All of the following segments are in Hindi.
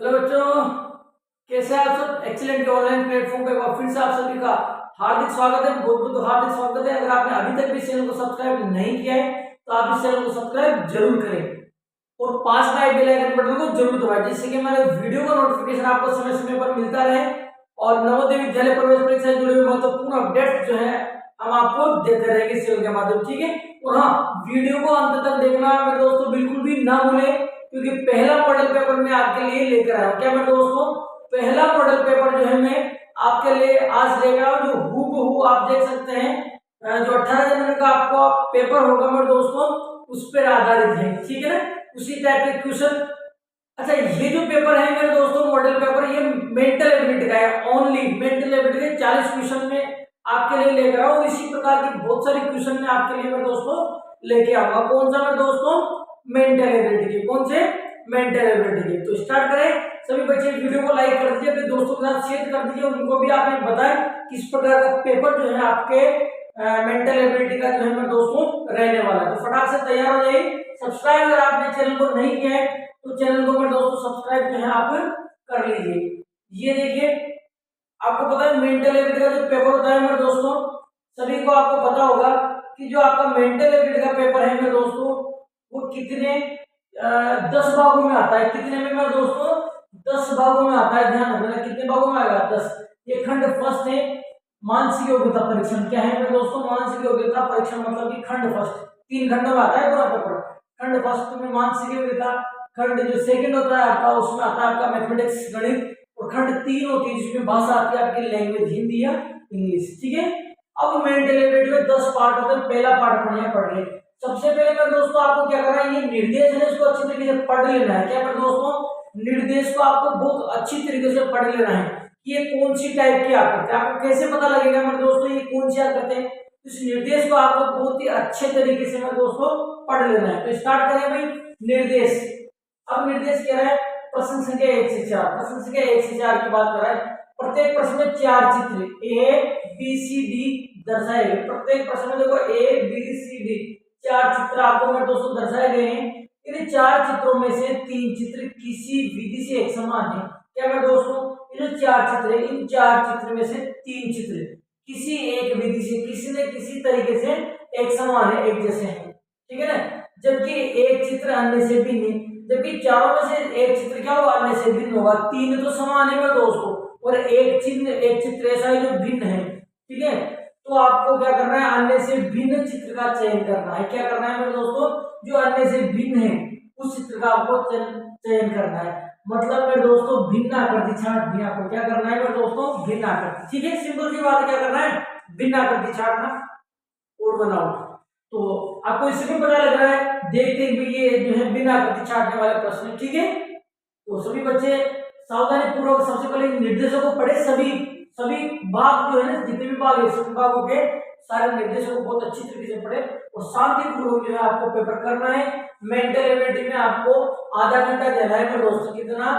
हेलो बच्चों, कैसे हैं आप सब। एक्सीलेंट के ऑनलाइन प्लेटफॉर्म पे एक बार फिर से आप सभी का हार्दिक स्वागत है। बहुत बहुत हार्दिक स्वागत है। अगर आपने अभी तक भी इस चैनल को सब्सक्राइब नहीं किया है तो आप इस चैनल को सब्सक्राइब जरूर करें और पास में बेल आइकन बटन को जरूर दबाएं, जिससे कि हमारे वीडियो का नोटिफिकेशन आपको समय समय पर मिलता रहे और नवोदय विद्यालय प्रवेश परीक्षा से जुड़े हुए महत्वपूर्ण अपडेट जो है हम आपको देते रहेंगे इस चैनल के माध्यम, ठीक है। और हाँ, वीडियो को अंत तक देखना मेरे दोस्तों बिल्कुल भी ना भूले, क्योंकि पहला मॉडल पेपर मैं आपके लिए लेकर आया हूं। क्या मेरे दोस्तों, पहला मॉडल पेपर जो है मैं आपके लिए आज लेकर आया हूं, जो हूबहू आप देख सकते हैं जो 18 जनवरी का आपको पेपर होगा मेरे दोस्तों उस पर आधारित है, ठीक है ना। उसी टाइप के क्वेश्चन। अच्छा, ये जो पेपर है मेरे दोस्तों मॉडल पेपर, ये मेंटल एबिलिटी का है। ओनली मेंटल एबिलिटी के 40 क्वेश्चन में आपके लिए लेकर आऊं और इसी प्रकार की बहुत सारी क्वेश्चन में आपके लिए मेरे दोस्तों लेके आऊंगा। कौन सा मेरे दोस्तों, मेंटल एबिलिटी के। कौन से, मेंटल एबिलिटी के। तो स्टार्ट करें। सभी बच्चे वीडियो को लाइक कर दीजिए, अपने दोस्तों के साथ शेयर कर दीजिए, उनको भी आपने बताएं किस प्रकार का पेपर जो है आपके मेंटल एबिलिटी का जो है मेरे दोस्तों रहने वाला है। तो फटाक से तैयार हो जाइए। सब्सक्राइब अगर आपने चैनल को नहीं किया है तो चैनल को मेरे दोस्तों सब्सक्राइब जो है आप कर लीजिए। ये देखिए, आपको पता है मेंटल एबिलिटी का जो पेपर होता है मेरे दोस्तों, सभी को आपको पता होगा कि जो आपका मेंटल एबिलिटी का पेपर है मेरे दोस्तों वो कितने 10 भागों में आता है। कितने में मेरे दोस्तों, 10 भागों में आता है। ध्यान रखना, कितने भागों में आएगा, 10। ये खंड फर्स्ट है, मानसिक योग्यता परीक्षण। क्या है मेरे दोस्तों, मानसिक योग्यता परीक्षण, मतलब कि खंड फर्स्ट 3 खंडों में आता है पूरा पेपर। खंड फर्स्ट में मानसिक योग्यता, खंड जो सेकंड होता है आपका उसमें आता है आपका मैथमेटिक्स गणित, और खंड 3 होती है जिसमें भाषा आती है आपकी लैंग्वेज हिंदी या इंग्लिश, ठीक है। अब मेंटल एबिलिटी में 10 पार्ट होते हैं। पहला पार्ट पढ़ रहे। सबसे पहले मेरे दोस्तों आपको क्या करना है, ये निर्देश है इसको अच्छी तरीके से पढ़ लेना है। क्या मेरे दोस्तों, निर्देश को आपको बहुत अच्छी तरीके से पढ़ लेना है कि ये कौन सी टाइप की आकृति है। आपको कैसे पता लगेगा मेरे दोस्तों ये कौन सी आकृति है, इस निर्देश को आपको बहुत ही अच्छे तरीके से मेरे दोस्तों पढ़ लेना है। तो स्टार्ट करें भाई, निर्देश। अब निर्देश क्या है, प्रश्न संख्या 1 से 4। प्रश्न संख्या 1 से 4 की बात कर रहा है। प्रत्येक प्रश्न में 4 चित्र ए बी सी डी दर्शाए गए। प्रत्येक प्रश्न में देखो ए बी सी डी 4 चित्र आपको मेरे दोस्तों दर्शाए गए हैं। इन 4 चित्रों में से 3 चित्र किसी विधि से एक समान है। क्या मेरे दोस्तों, ये जो 4 चित्र है, इन 4 चित्र में से 3 चित्र किसी एक विधि से, किसी न किसी तरीके से एक समान है, एक जैसे हैं, ठीक है ना। जबकि एक चित्र अन्य से भिन्न है। जबकि चारों में से एक चित्र क्या होगा, अन्य से भिन्न होगा। 3 तो समान है मेरे दोस्तों और एक चित्र ऐसा है जो भिन्न है, ठीक है। तो आपको क्या करना है, अन्य से भिन्न चित्र का चयन करना है। क्या करना है मेरे दोस्तों, जो अन्य से भिन्न है उस चित्र का आपको चयन करना है। मतलब मेरे दोस्तों भिन्न आकृति छांटनी। आपको क्या करना है मेरे दोस्तों, भिन्न आकृति, ठीक है। सिंपल सी बात, क्या करना है, भिन्न आकृति छांटना, ओड वन आउट। तो आपको इससे भी पता लग रहा है, देखते हुए ये जो है भिन्न आकृति छांटने वाले प्रश्न, ठीक है। तो सभी बच्चे सावधानी पूर्वक सबसे पहले निर्देशों को पढ़े। सभी सभी भाग जो है ना, जितने भी भाग है सभी भागों के सारे निर्देशों को बहुत अच्छी तरीके से पढ़े और शांति पूर्वक जो है आपको पेपर करना है। मेंटल एबिलिटी में आपको आधा घंटा देना है मेरे दोस्तों। कितना,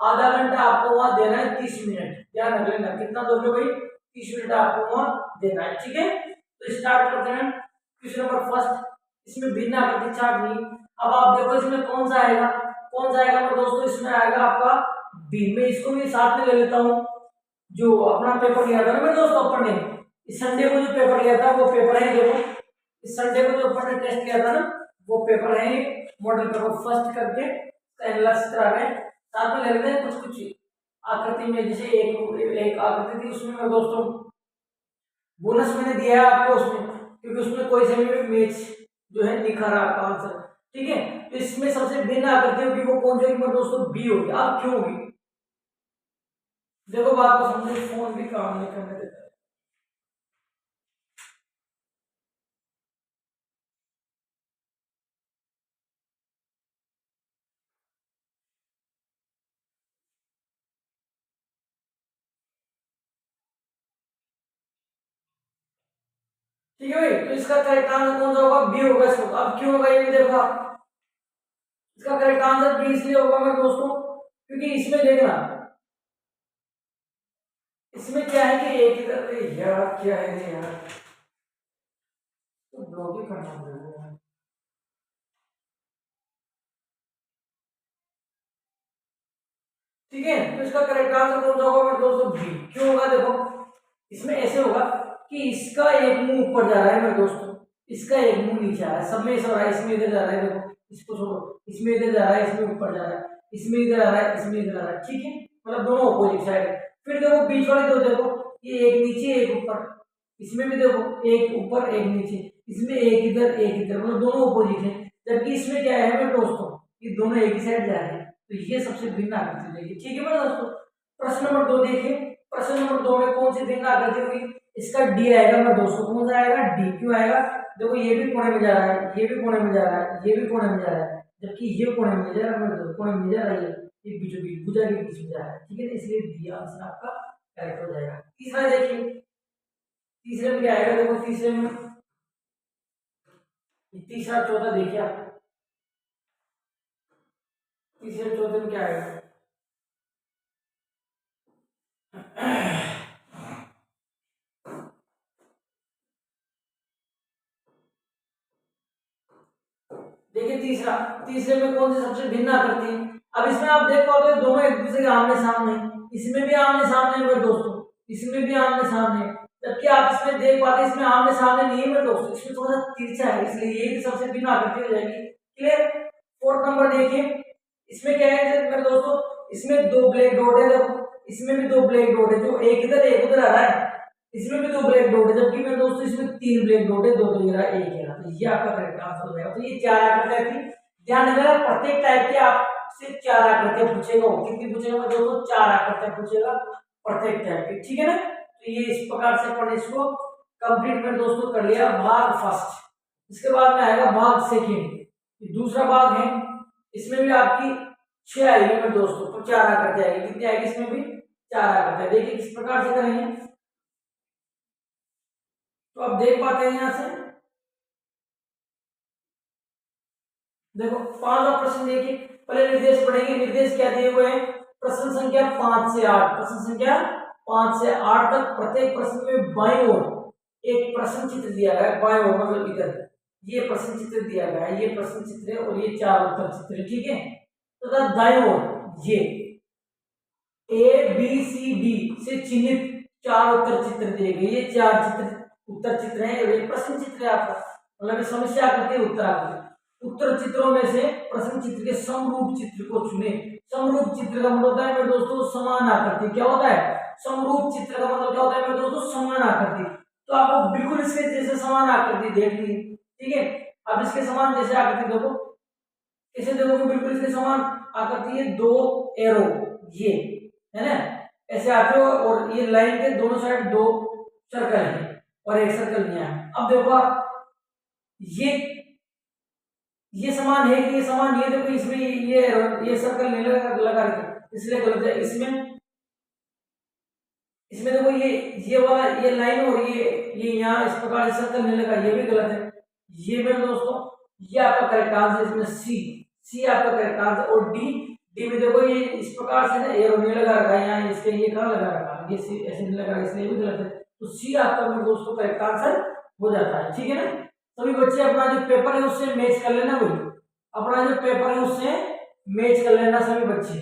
आधा घंटा आपको वहां देना है, 30 मिनट। ध्यान रख लेना, कितना दोगे भाई, 30 मिनट आपको वहां देना है, ठीक है। तो स्टार्ट करते हैं। क्वेश्चन नंबर फर्स्ट, इसमें भिन्न आकृति छांटनी। अब आप देखो इसमें कौन सा आएगा, कौन सा आएगा मेरे दोस्तों, इसमें आएगा आपका बी। मैं इसको भी साथ में ले लेता हूं। जो अपना पेपर लिया था ना मेरे दोस्तों अपन ने, इस संडे को जो पेपर लिया था वो पेपर है, देखो इस संडे को जो अपन ने टेस्ट लिया था ना वो पेपर है, मॉडल पेपर फर्स्ट करके एनालाइसिस करा रहे हैं। साथ में ले लेते हैं कुछ आकृति में, जैसे एक आकृति थी उसमें मेरे दोस्तों बोनस मैंने दिया है आपको उसमें, क्योंकि उसमें कोई से भी मैच जो है दिखा रहा आपका आंसर, ठीक है। तो इसमें सबसे भिन्न आकृति होगी वो कौन सी होगी मेरे दोस्तों, बी होगी। आप क्यों होगी, देखो बात को समझो, फोन भी काम नहीं करने देता है। ठीक है भाई, तो इसका करेक्ट आंसर कौन सा होगा, बी होगा। इसको अब क्यों होगा ये भी देखो आप, इसका करेक्ट आंसर बी इसलिए होगा मेरे दोस्तों क्योंकि इसमें देखना, इसमें क्या है कि एक इधर यार क्या है यार, तो ब्लॉक ही करना पड़ेगा। ठीक है। तो इसका करेक्ट आंसर कौन सा होगा मेरे दोस्तों? बी। क्यों होगा? देखो इसमें ऐसे होगा कि इसका एक मुंह ऊपर जा रहा है मेरे दोस्तों, इसका एक मुंह नीचे आ रहा है, सब में ऐसा हो रहा है। इसमें इधर जा रहा है, देखो इसको छोड़ो, इसमें इधर जा रहा है, इसमें ऊपर जा रहा है, इसमें इधर आ रहा है, इसमें इधर आ रहा है। ठीक है, मतलब दोनों अपोजिट साइड है। फिर देखो बीच वाले दो, देखो ये एक नीचे एक ऊपर, इसमें भी देखो एक ऊपर एक नीचे, इसमें एक इधर एक इधर, मतलब दोनों अपोजिट है। जबकि इसमें क्या है मेरे दोस्तों, ये दोनों एक ही साइड जा रहे हैं, तो ये सबसे भिन्न आकृति होगी। ठीक है मेरे दोस्तों। प्रश्न नंबर 2 देखिए। प्रश्न नंबर 2 में कौन सी भिन्न आकृति होगी? इसका डी आएगा मेरे दोस्तों। कौन सा आएगा? डी। क्यों आएगा? देखो ये भी कोने में जा रहा है, ये भी कोने में जा रहा है, ये भी कोने में जा रहा है, जबकि ये कोने में जा रहा है मेरे दोस्तों, कोने में जा रहा है, ये बीचों बीच भुजा के बीच में जा रहा है। ठीक है, इसलिए डी आंसर आपका करेक्ट हो जाएगा। तीसरा देखिए, तीसरे में क्या आएगा? देखो तीसरे में, तीसरा चौथा देखिए आप, तीसरे चौथे में क्या आएगा? देखिए तीसरा, तीसरे में कौन सी सबसे भिन्न आकृति है? अब इसमें आप देख पाओगे दोनों एक दूसरे के आमने सामने, इसमें भी आमने सामने है मेरे दोस्तों, इसमें भी आमने सामने है। जबकि आप इसमें देख पाते इसमें आमने सामने नहीं है मेरे दोस्तों, इसमें थोड़ा सा तिरछा है, इसलिए ये सबसे भिन्न आकृति हो जाएगी। क्लियर? फोर्थ नंबर देखिए, इसमें क्या है मेरे दोस्तों, इसमें दो ब्लैक डॉट है, देखो इसमें भी दो ब्लैक डॉट है, जो एक इधर एक उधर आ रहा है, इसमें भी दो ब्लैक डॉट है, जबकि मेरे दोस्तों इसमें तीन ब्लैक डॉट है, दो तो ये रहा एक है। तो ये आपका करेक्ट आंसर हो जाएगा। तो ये चार आकृतियां थी। ध्यान रखना प्रत्येक टाइप के आपसे चार आकृतियां पूछेगा। कितनी पूछेगा मेरे दोस्तों? चार आकृतियां पूछेगा प्रत्येक टाइप की। ठीक है ना? तो ये इस प्रकार से अपन इसको कंप्लीट मेरे दोस्तों कर लिया भाग फर्स्ट। इसके बाद में आएगा भाग सेकेंड, दूसरा भाग है। इसमें भी आपकी 6 आएगी मेरे दोस्तों, तो 4 आकृतियां आएगी। कितनी आएगी? इसमें भी 4 आकृतियां। देखिए किस प्रकार से करेंगे, तो आप देख पाते हैं यहां से, देखो 5वां प्रश्न देखिए। पहले निर्देश पढ़ेंगे। निर्देश क्या दिए हुए हैं? प्रश्न संख्या 5 से 8, प्रश्न संख्या 5 से 8 तक प्रत्येक प्रश्न में बाईं ओर एक प्रश्न चित्र दिया गया है। बाईं ओर मतलब इधर ये प्रश्न चित्र दिया गया है, ये प्रश्न चित्र है और ये 4 उत्तर चित्र है। ठीक है, तथा दाईं ओर ये ए बी सी डी से चिन्हित 4 उत्तर चित्र दिए गए। ये 4 चित्र उत्तर चित्र है, ये प्रश्न चित्र है आपका, मतलब समस्या आकृति उत्तर आकृति। उत्तर चित्रों में से प्रश्न चित्र के समरूप चित्र को चुने। समरूप चित्र का मतलब होता है मेरे दोस्तों समान आकृति। क्या होता है? समरूप चित्र का मतलब क्या होता है मेरे दोस्तों? समान आकृति। तो आपको बिल्कुल इसके जैसे समान आकृति देखनी। ठीक है, अब इसके समान जैसे आकृति देखो, इसे देखो बिल्कुल इसके समान आकृति है। 2 एरो ये है ना, ऐसे आते हो, और ये लाइन के दोनों साइड 2 सर्कल है और एक सर्कल यहाँ है। अब देखो आप ये समान है कि ये समान, ये देखो इसमें ये सर्कल नहीं लगा रखा, इसलिए गलत है। इसमें देखो ये वाला ये लाइन और ये यहाँ इस प्रकार से सर्कल नहीं लगा, ये भी गलत है। ये मेरे दोस्तों ये आपका करेक्ट आंसर, इसमें सी आपका करेक्ट आंसर। और डी में देखो ये इस प्रकार से ना एरो नहीं लगा रखा है, यहाँ इसके ये कहाँ लगा रखा है, ये सी ऐसे नहीं लगा, इसलिए भी गलत है। तो सी आपका मेरे दोस्तों करेक्ट आंसर हो जाता है। ठीक है ना? सभी बच्चे अपना जो पेपर है उससे मैच कर लेना, भाई अपना जो पेपर है उससे मैच कर लेना। सभी बच्चे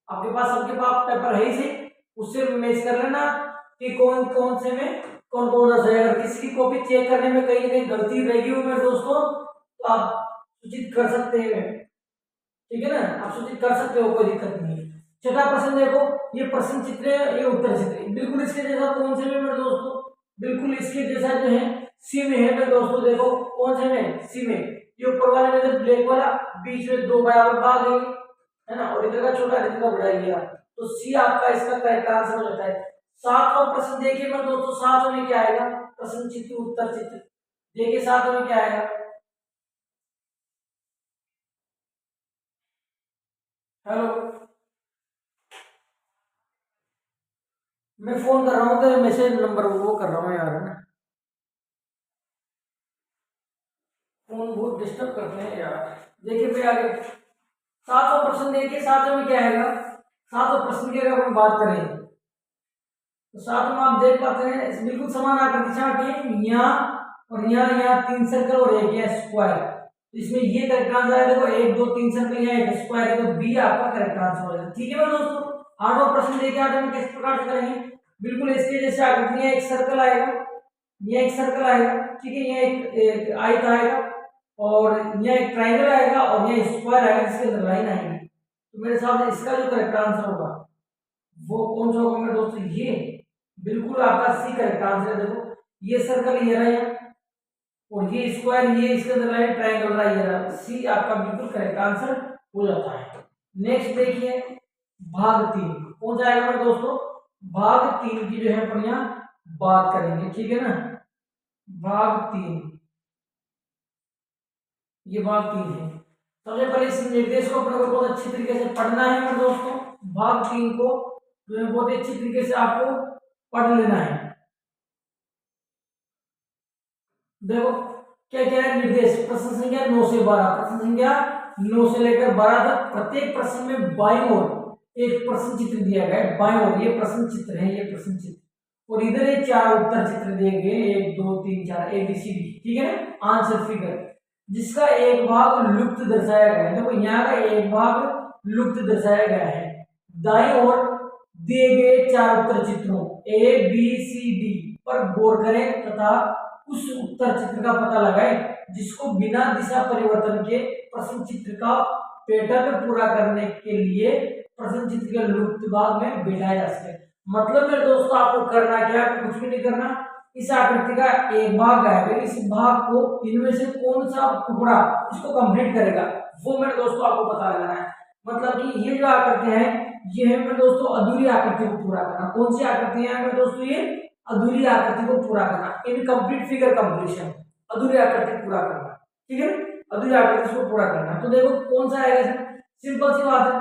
आपके पास सबके पास पेपर है ही से, उससे मैच कर लेना कि कौन कौन से में कौन कौन सा सही। अगर किसी की कॉपी चेक करने में कहीं ना कहीं गलती रहेगी हो मेरे दोस्तों, तो आप सूचित कर सकते हैं। ठीक है ना, आप सूचित कर सकते हो, कोई दिक्कत नहीं है। छठा प्रश्न देखो, ये प्रश्न चित्र है, ये उत्तर चित्र है। बिल्कुल इसके जैसा कौन से में मेरे दोस्तों? बिल्कुल इसके जैसा जो है सी में है मेरे दोस्तों। देखो कौन से में? सी में। ये ऊपर वाले में जो ब्लैक वाला, बीच में 2 बराबर भाग है ना, और इधर का छोटा इधर का बड़ा गया, तो सी आपका इसका करेक्ट आंसर हो जाता है। 7वां प्रश्न देखिए मेरे दोस्तों, 7 में क्या आएगा? प्रश्न चित्र उत्तर चित्र। देखिए 7 में क्या आएगा? हेलो, मैं फोन कर रहा हूँ तो मैसेज नंबर वो कर रहा हूँ यार, है ना, फोन बहुत डिस्टर्ब करते हैं यार। देखिए भाई आगे 7वां प्रश्न देखिए, 7 में क्या आएगा? 7वां प्रश्न की अगर हम बात करें तो 7 में आप देख पाते हैं बिल्कुल समान आकृति चार्ट है, यहाँ और यहाँ 3 सर्कल और एक है स्क्वायर। तो इसमें ये करेक्ट आंसर है। देखो 1 2 3 सर्कल, यहाँ एक स्क्वायर है, तो बी आपका करेक्ट आंसर हो जाएगा। ठीक है मेरे दोस्तों, 8वां प्रश्न देखिए, आगे में किस प्रकार से करेंगे। बिल्कुल इसके जैसे आकृति है, एक सर्कल आएगा, ये एक सर्कल आएगा, ठीक है, ये एक आयत आएगा, और ये एक ट्रायंगल आएगा, और ये स्क्वायर आएगा जिसके अंदर लाइन आएगी। तो मेरे हिसाब से इसका जो करेक्ट आंसर होगा वो कौन सा होगा मेरे दोस्तों, ये बिल्कुल आपका सी करेक्ट आंसर है। देखो ये सर्कल ये रहा है, और ये स्क्वायर, ये इसके अंदर लाइन ट्रायंगल रहा है, ये रहा, सी आपका बिल्कुल करेक्ट आंसर हो जाता है। नेक्स्ट देखिए भाग 3 कौन सा आएगा मेरे दोस्तों, भाग 3 की जो है अपन यहाँ बात करेंगे, ठीक है ना। भाग 3, ये भाग 3 है। सबसे पहले इस निर्देश को अपने को बहुत अच्छी तरीके से पढ़ना है मेरे दोस्तों। भाग 3 को जो है बहुत अच्छी तरीके से आपको पढ़ लेना है। देखो क्या क्या है निर्देश, प्रश्न संख्या 9 से 12, प्रश्न संख्या 9 से लेकर 12 तक प्रत्येक प्रश्न में बाईं ओर एक प्रश्न चित्र दिया गया है, बाईं ओर ये प्रश्न चित्र है, ये प्रश्न चित्र, और इधर ये 4 उत्तर चित्र दिए गए, 1 2 3 4 ABCD, ठीक है ना, आंसर फिगर, जिसका एक भाग लुप्त दर्शाया गया है। देखो यहाँ का एक भाग लुप्त दर्शाया गया है। दाईं ओर दिए गए 4 उत्तर चित्रों ABCD पर गौर करें तथा उस उत्तर चित्र का पता लगाएं जिसको बिना दिशा परिवर्तन के प्रश्न चित्र का पैटर्न पूरा करने के लिए प्रश्न चित्र के लुप्त भाग में बैठाया जा सके। मतलब मेरे दोस्तों आपको करना क्या है, कुछ भी नहीं करना, इस आकृति का एक भाग है, इस भाग को इनमें से कौन सा टुकड़ा इसको कंप्लीट करेगा वो मेरे दोस्तों आपको पता लगाना है। मतलब कि ये जो आकृतियां हैं ये है मेरे दोस्तों अधूरी आकृति को पूरा करना। कौन सी आकृतियां हैं मेरे दोस्तों, ये अधूरी आकृति को पूरा करना, इनकम्प्लीट फिगर कंप्लीशन, अधूरी आकृति पूरा करना, ठीक है, अधूरी आकृति को पूरा करना। तो देखो कौन सा आएगा, सिंपल सी बात है,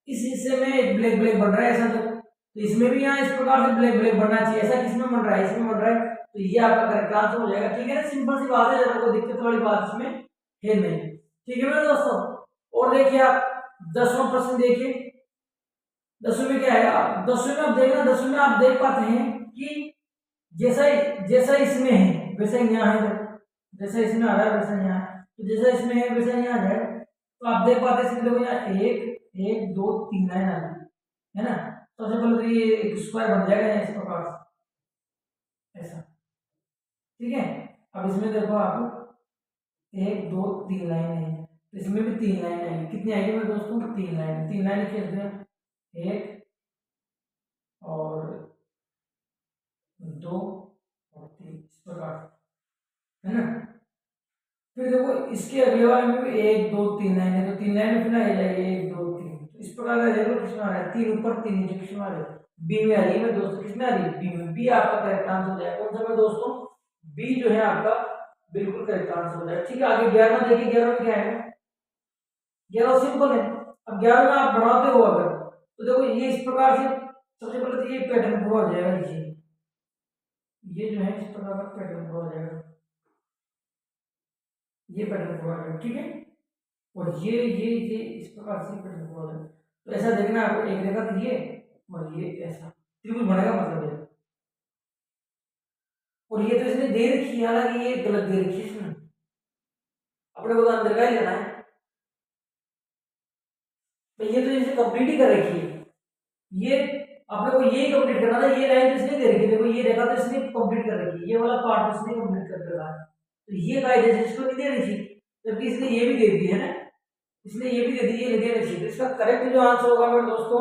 इस हिस्से में ब्लैक ब्लैक बन रहा है ऐसा, तो इसमें भी यहाँ इस प्रकार से ब्लैक ब्लैक बनना चाहिए, ऐसा किसमें बन रहा है, इसमें बन रहा है, तो ये आपका करेक्ट आंसर हो जाएगा, ठीक है ना। सिंपल सी बात है, ज्यादा कोई दिक्कत वाली बात इसमें है नहीं, ठीक है मेरे दोस्तों। और देखिए आप 10वां प्रश्न देखिए, 10वें में क्या है, 10वें में आप देखना, 10वें में आप देख पाते हैं कि जैसा इसमें है वैसा यहाँ है, जैसा इसमें आ रहा है वैसा यहाँ है, तो जैसा इसमें है वैसा यहाँ है, तो आप देख पाते हैं इसमें देखो यहाँ 1 2 3 लाइन आ रही है ना। सबसे पहले तो ये एक स्क्वायर बन जाएगा इस प्रकार से ऐसा, ठीक है। अब इसमें देखो आप 1 2 3 लाइन है, तो इसमें भी 3 लाइन आएगी, कितनी आएगी मेरे दोस्तों, 3 लाइन, 3 लाइन खींच दें, 1 और 2 और 3 इस प्रकार है ना। फिर देखो इसके अगले वाले में भी 1 2 3 लाइन है, तो 3 लाइन फिर आ जाएगी 1 2 3, इस प्रकार का देखो किसमें आ रहा है, 3 ऊपर 3 नीचे, किसमें आ रहा है, बी में आ रही है मेरे दोस्तों, किसमें आ रही है, बी में, बी आपका करेक्ट आंसर हो जाएगा। कौन सा मेरे दोस्तों, बी जो है आपका बिल्कुल करेक्ट आंसर हो जाएगा, ठीक है। आगे 11वां देखिए, 11वां में क्या है, 11वां सिंपल है। अब 11वां में आप बढ़ाते हो अगर, तो देखो ये इस प्रकार से, सबसे पहले तो ये पैटर्न पूरा हो जाएगा, ये जो है इस प्रकार का पैटर्न पूरा हो जाएगा, ये पैटर्न पूरा हो जाएगा, ठीक है। और ये इस प्रकार से पैटर्न पूरा हो जाएगा, तो ऐसा देखना आपको, एक रेखा तो ये और ये ऐसा त्रिभुज बनेगा, मतलब है। और ये तो इसने दे रखी है, हालांकि ये गलत दे रखी है इसने, अपने को तो अंदर का ही लेना है, तो ये तो इसे कंप्लीट ही कर रखी है, ये अपने को ये कंप्लीट करना था, ये लाइन तो इसने दे रखी है, देखो ये रेखा तो इसने कंप्लीट कर रखी है, ये वाला पार्ट इसने कंप्लीट कर रखा है, तो ये कायदे से इसको नहीं दे रही थी, जबकि इसने ये भी दे दी है ना, इसने ये भी दे दी, ये दे रखी है, तो इसका करेक्ट जो आंसर होगा मेरे दोस्तों,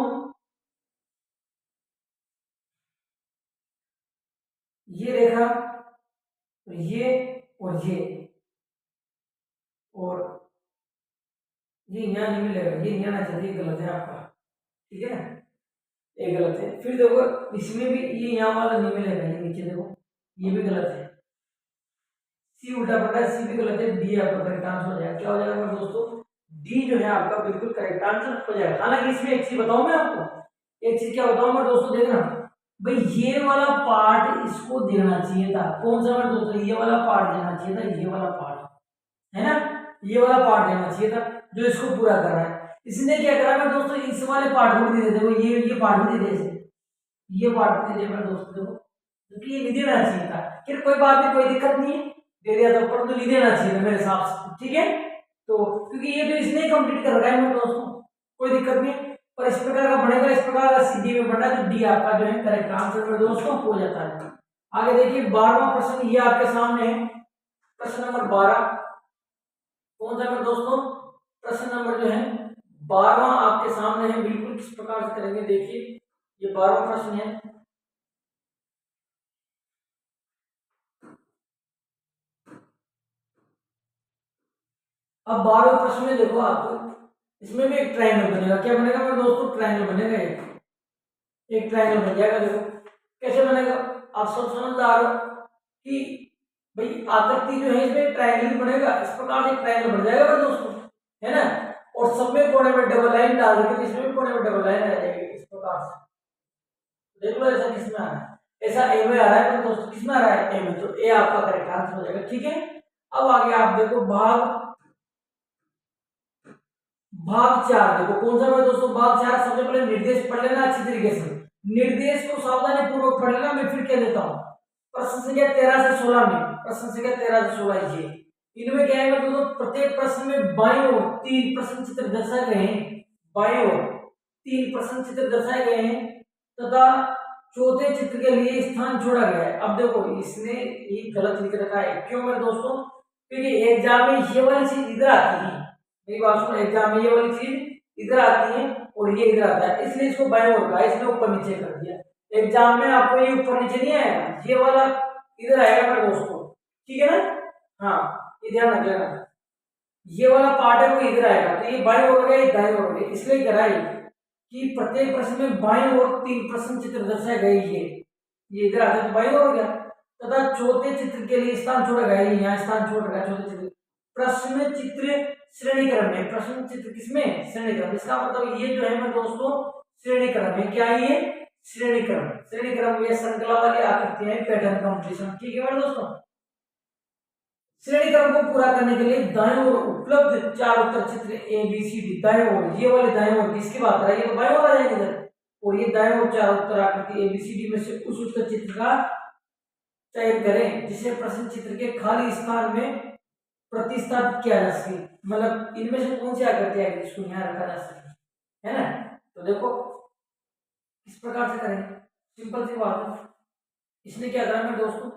ये रेखा, तो ये और ये यहाँ नहीं मिलेगा, ये यहाँ ना चाहिए, गलत है आपका, ठीक है ना, ये गलत है। फिर देखो इसमें भी ये यहाँ वाला नहीं मिलेगा, ये नीचे देखो ये भी गलत है, सी उल्टा पड़ रहा है, सी भी गलत है, डी आपका करेक्ट आंसर हो जाएगा। क्या हो जाएगा मेरे दोस्तों, डी जो है आपका बिल्कुल करेक्ट आंसर हो जाएगा। हालांकि इसमें एक चीज बताऊं मैं आपको, एक चीज क्या बताऊं मेरे दोस्तों, देखना भाई, ये वाला पार्ट इसको देना चाहिए था, कौन सा मेरे दोस्तों, ये वाला पार्ट देना चाहिए था, ये वाला पार्ट है ना, ये वाला पार्ट देना चाहिए था जो इसको पूरा कर रहा है। इसने क्या करा मेरे दोस्तों, इस वाले पार्ट को भी दे देते, ये पार्ट भी दे दे, ये पार्ट भी दे दे मेरे दोस्तों, देखो क्योंकि ये नहीं देना चाहिए था, फिर कोई बात नहीं, कोई दिक्कत नहीं है, दे दिया था, परंतु नहीं देना चाहिए था मेरे हिसाब से, ठीक है। तो क्योंकि ये तो इसने कंप्लीट कर रखा है मेरे दोस्तों, कोई दिक्कत नहीं, और इस प्रकार का बनेगा, इस प्रकार का सी डी में बना, तो डी आपका जो है करेक्ट आंसर मेरे दोस्तों हो जाता है। आगे देखिए 12वां प्रश्न ये आपके सामने है, प्रश्न नंबर 12 कौन सा मेरे दोस्तों, प्रश्न नंबर जो है 12वां आपके सामने है। बिल्कुल किस प्रकार से करेंगे देखिए, ये 12वां प्रश्न है। अब 12वें प्रश्न में देखो आप, इसमें भी एक ट्रायंगल बनेगा। क्या बनेगा मेरे दोस्तों, ट्रायंगल बनेगा, एक ट्रायंगल बन जाएगा। देखो कैसे बनेगा, आप सब समझदार हो कि भाई आकृति जो है इसमें ट्रायंगल बनेगा, इस प्रकार से ट्रायंगल बन जाएगा मेरे दोस्तों, है ना। और सब में कोने में डबल लाइन डाल देंगे, इसमें भी कोने में डबल लाइन आ जाएगी इस प्रकार से। देख लो ऐसा किसमें आ रहा है, ऐसा ए में आ रहा है मेरे दोस्तों, किसमें आ रहा है, ए में, तो ए आपका करेक्ट आंसर हो जाएगा। ठीक है, अब आगे आप देखो भाग 4 देखो कौन सा है दोस्तों, भाग 4। सबसे पहले निर्देश पढ़ लेना अच्छी तरीके से, निर्देश को सावधानी पूर्वक पढ़ लेना। मैं फिर कह देता हूँ, प्रश्न संख्या 13 से 16 में, प्रश्न संख्या 13 से 16 ये इनमें क्या है दोस्तों, प्रत्येक प्रश्न में बाईं ओर 3 प्रश्न चित्र दर्शाए गए हैं, बाईं ओर 3 प्रश्न चित्र दर्शाए गए हैं तथा चौथे चित्र के लिए स्थान छोड़ा गया है। अब देखो इसने ये गलत लिख रखा है, क्यों मेरे दोस्तों, क्योंकि एग्जाम में ये वाली चीज इधर आती है, मेरी बात सुनो, एग्जाम में ये वाली चीज इधर आती है और ये इधर आता है, इसलिए इसको बाईं ओर का इसने ऊपर नीचे कर दिया। एग्जाम में आपको ये ऊपर नीचे नहीं आएगा, ये वाला इधर आएगा मेरे दोस्तों, ठीक है ना। हाँ ये ध्यान रख लेना, ये वाला पार्ट है वो इधर आएगा, तो ये बाईं ओर हो गया, ये दाईं ओर हो गया। इसलिए कह रहा है कि प्रत्येक प्रश्न में बाईं ओर 3 प्रश्न चित्र दर्शाए गए, ये इधर आते तो बाईं ओर हो गया, तथा चौथे चित्र के लिए स्थान छोड़ा गया, यहाँ स्थान छोड़ रखा है चौथे चित्र। प्रश्न चित्र श्रेणी क्रम में, प्रश्न चित्र किसमें, श्रेणी क्रम, इसका मतलब ये जो है मेरे दोस्तों श्रेणी क्रम में, क्या ये श्रेणी क्रम, श्रेणी क्रम ये श्रृंखला वाली आकृतियां हैं, पैटर्न कंपटीशन, ठीक है मेरे दोस्तों। श्रेणी क्रम को पूरा करने के लिए दाएं ओर उपलब्ध 4 उत्तर चित्र ए बी सी डी, दाएं ओर, ये वाले दाएं ओर किसकी बात है, ये तो बाएं ओर आ जाएगी इधर, और ये दाएं ओर 4 उत्तर आकृति ए बी सी डी में से उस उत्तर चित्र का चयन करें जिसे प्रश्न चित्र के खाली स्थान में प्रतिस्थापित किया जा सके। मतलब इनमें से कौन सी आकृति है जिसको यहाँ रखा जा सके, है ना। तो देखो किस प्रकार से करें, सिंपल सी बात है, इसने क्या करा मेरे दोस्तों,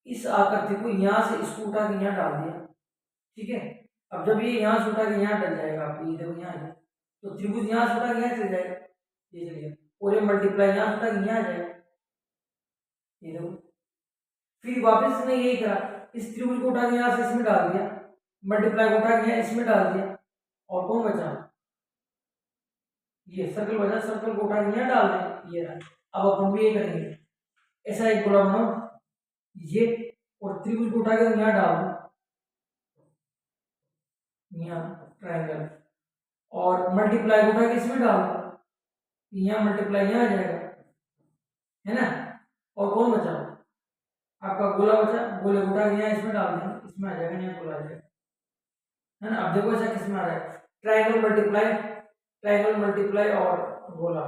इस आकृति को यहाँ से इसको उठा के यहाँ डाल दिया, ठीक है। अब जब ये यहाँ से उठा के यहाँ डल जाएगा, आप ये देखो यहाँ तो त्रिभुज यहाँ से उठा के यहाँ चल जाएगा, ये चल गया, और ये मल्टीप्लाई यहाँ से उठा के यहाँ आ जाएगा, ये देखो। फिर वापस इसने यही करा, इस त्रिभुज को उठा के यहाँ से इसमें डाल दिया, मल्टीप्लाई को उठा के यहाँ इसमें डाल दिया, और कौन बचा, ये सर्कल बचा, सर्कल को उठा के यहाँ डाल दिया, ये रहा। अब अपन भी ये करेंगे, ऐसा एक गोला बनाओ, ये और त्रिभुज को उठा के यहाँ डाल दो, यहाँ ट्रायंगल, और मल्टीप्लाई को उठा के इसमें डाल दो, यहाँ मल्टीप्लाई यहाँ आ जाएगा, है ना। और कौन बचा, आपका गोला बचा, गोले को उठा के यहाँ इसमें डाल देंगे, इसमें आ जाएगा, यहाँ गोला आ जाएगा, है ना। अब देखो ऐसा किसमें आ रहा है, ट्रायंगल मल्टीप्लाई, ट्रायंगल मल्टीप्लाई और गोला,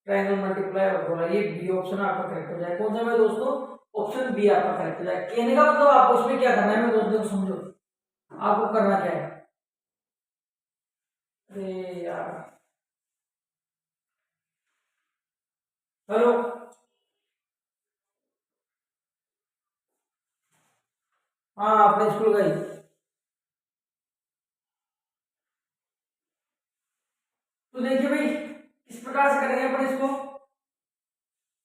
ट्रायंगल मल्टीप्लाई और गोला, ये बी ऑप्शन आपका करेक्ट हो जाएगा। कौन सा है दोस्तों, ऑप्शन बी आपका करेक्ट हो जाएगा। कहने का मतलब आपको उसमें क्या करना है मेरे दोस्तों, समझो आपको करना क्या है। अरे यार, हेलो, हाँ अपने स्कूल का ही, तो देखिए भाई किस प्रकार से करेंगे अपन इसको,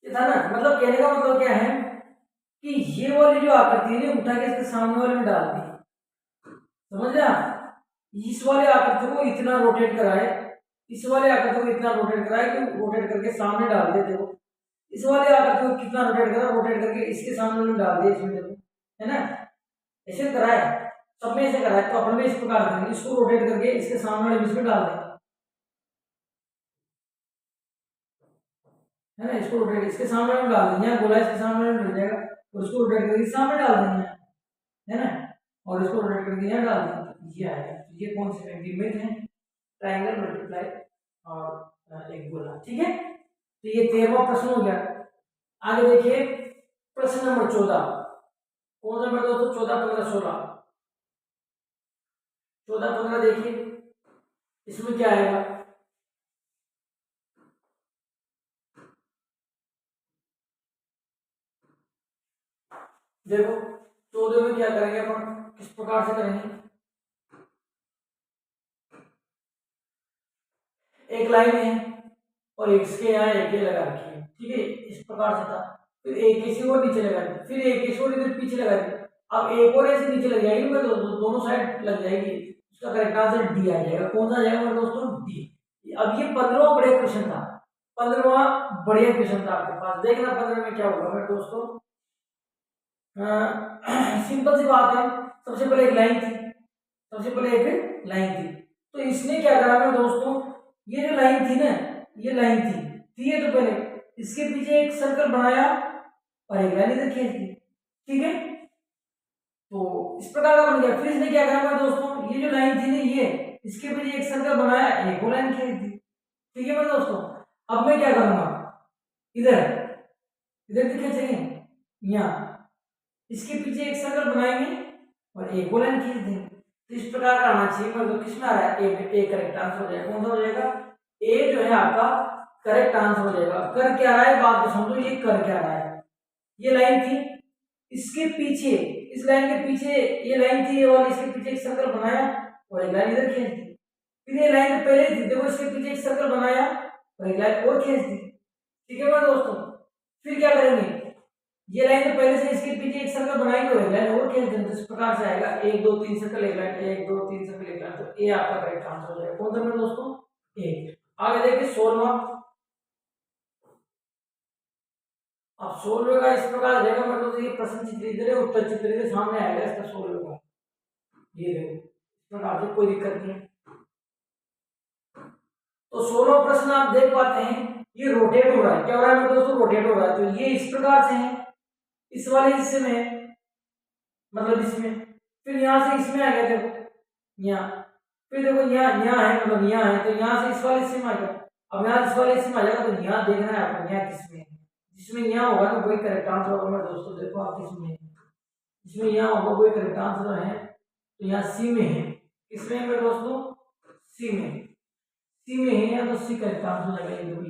ये था ना। मतलब कहने का मतलब क्या है कि ये वाली जो आकृति है उठा के इसके सामने वाले में डाल दी, समझ रहे आप। इस वाले आकृति को इतना रोटेट कराए, इस वाले आकृति को इतना रोटेट कराए कि रोटेट करके सामने डाल दे, देखो इस वाले आकृति को कितना रोटेट करा, रोटेट करके इसके सामने में डाल दिया, इसमें देखो, है ना। ऐसे कराए, सब में ऐसे कराए, तो अपन में इस प्रकार करेंगे, इसको रोटेट करके इसके सामने वाले में डाल देंगे, है ना। इसको रोटेट इसके सामने में डाल देंगे, गोला इसके सामने में डल जाएगा, और इसको रोटेट करके सामने डाल देंगे, है ना। और इसको रोटेट करके यहाँ डाल देंगे, ये आएगा। ये कौन से इमेज है, ट्रायंगल मल्टीप्लाई और एक गोला, ठीक है। तो ये 13वां प्रश्न हो गया। आगे देखिए प्रश्न नंबर 14, कौन सा मेरे दोस्तों, 14, 15, 16, 14, 15 देखिए इसमें क्या आएगा, देखो 14 में क्या करेंगे अपन, किस प्रकार से करेंगे, एक लाइन है और इसके यहाँ एक लगा रखी है, ठीक है, इस प्रकार से था, फिर एक ऐसे और नीचे लगा दी, फिर एक ऐसे और इधर पीछे लगा दी, अब एक और ऐसे नीचे लग जाएगी ना दोनों साइड लग जाएगी, उसका करेक्ट आंसर डी आ जाएगा। कौन सा आ जाएगा मेरे दोस्तों, डी। अब ये 15वां बढ़िया क्वेश्चन था, 15वां बढ़िया क्वेश्चन था आपके पास, देखना 15 में क्या होगा मेरे दोस्तों। सिंपल सी बात है, सबसे पहले एक लाइन थी, सबसे पहले एक लाइन थी, तो इसने क्या करा मेरे दोस्तों, ये जो लाइन थी ना, ये लाइन थी है, तो पहले इसके पीछे एक सर्कल बनाया और एक लाइन इधर खींच दी, ठीक है, तो इस प्रकार का बन गया। फिर इसने क्या करा मेरे दोस्तों, ये जो लाइन थी ना, ये इसके पीछे एक सर्कल बनाया, एक और लाइन खींच दी, ठीक है मेरे दोस्तों। अब मैं क्या करूंगा, इधर इधर भी खींचेंगे, यहाँ इसके पीछे एक सर्कल बनाएंगे और एक और लाइन खींच देंगे, तो इस प्रकार का आना चाहिए। मतलब किसमें आ रहा है, ए करेक्ट आंसर हो जाएगा। कौन सा हो जाएगा, ए जो है आपका करेक्ट आंसर हो जाएगा। कर क्या रहा है, बात को समझो, ये कर क्या रहा है, ये लाइन थी, इसके पीछे, इस लाइन के पीछे ये लाइन थी, ये वाली, इसके पीछे एक सर्कल बनाया और एक लाइन इधर खींच दी। फिर ये लाइन पहले थी, देखो इसके पीछे एक सर्कल बनाया और एक लाइन और खींच दी, ठीक है मेरे दोस्तों। फिर क्या करेंगे, ये लाइन तो पहले से इसके पीछे एक सर्कल बनाएंगे और लाइन और खींच देंगे, तो इस प्रकार से आएगा 1 2 3 सर्कल एक लाइन, 1 2 3 सर्कल एक लाइन, तो ए आपका करेक्ट आंसर हो जाएगा। कौन सा मेरे दोस्तों, ए। आगे देखिए 16वां। अब 16वें का इस प्रकार देखा मेरे दोस्तों, ये प्रश्न चित्र इधर है, उत्तर चित्र के सामने आएगा इसका 16वें का, ये देखो इस प्रकार से, कोई दिक्कत नहीं है। तो 16वां प्रश्न आप देख पाते हैं, ये रोटेट हो रहा है, क्या हो रहा है मेरे दोस्तों, रोटेट हो रहा है, तो ये इस प्रकार से है, इस वाले हिस्से में, मतलब इसमें, फिर यहां से इसमें आ गया, देखो यहाँ, फिर देखो यहाँ यहाँ है, मतलब यहाँ है, तो यहाँ से इस वाले हिस्से में आ गया। अब यहाँ इस वाले हिस्से में आ जाएगा, तो यहाँ देखना है आपको, यहाँ किसमें है, जिसमें यहाँ होगा ना वही करेक्ट आंसर होगा मेरे दोस्तों। देखो आप किसमें है, जिसमें यहाँ होगा वही करेक्ट आंसर है, तो यहाँ सी में है, किसमें है मेरे दोस्तों, सी में, सी में है, या तो सी करेक्ट आंसर लगेगा, देखो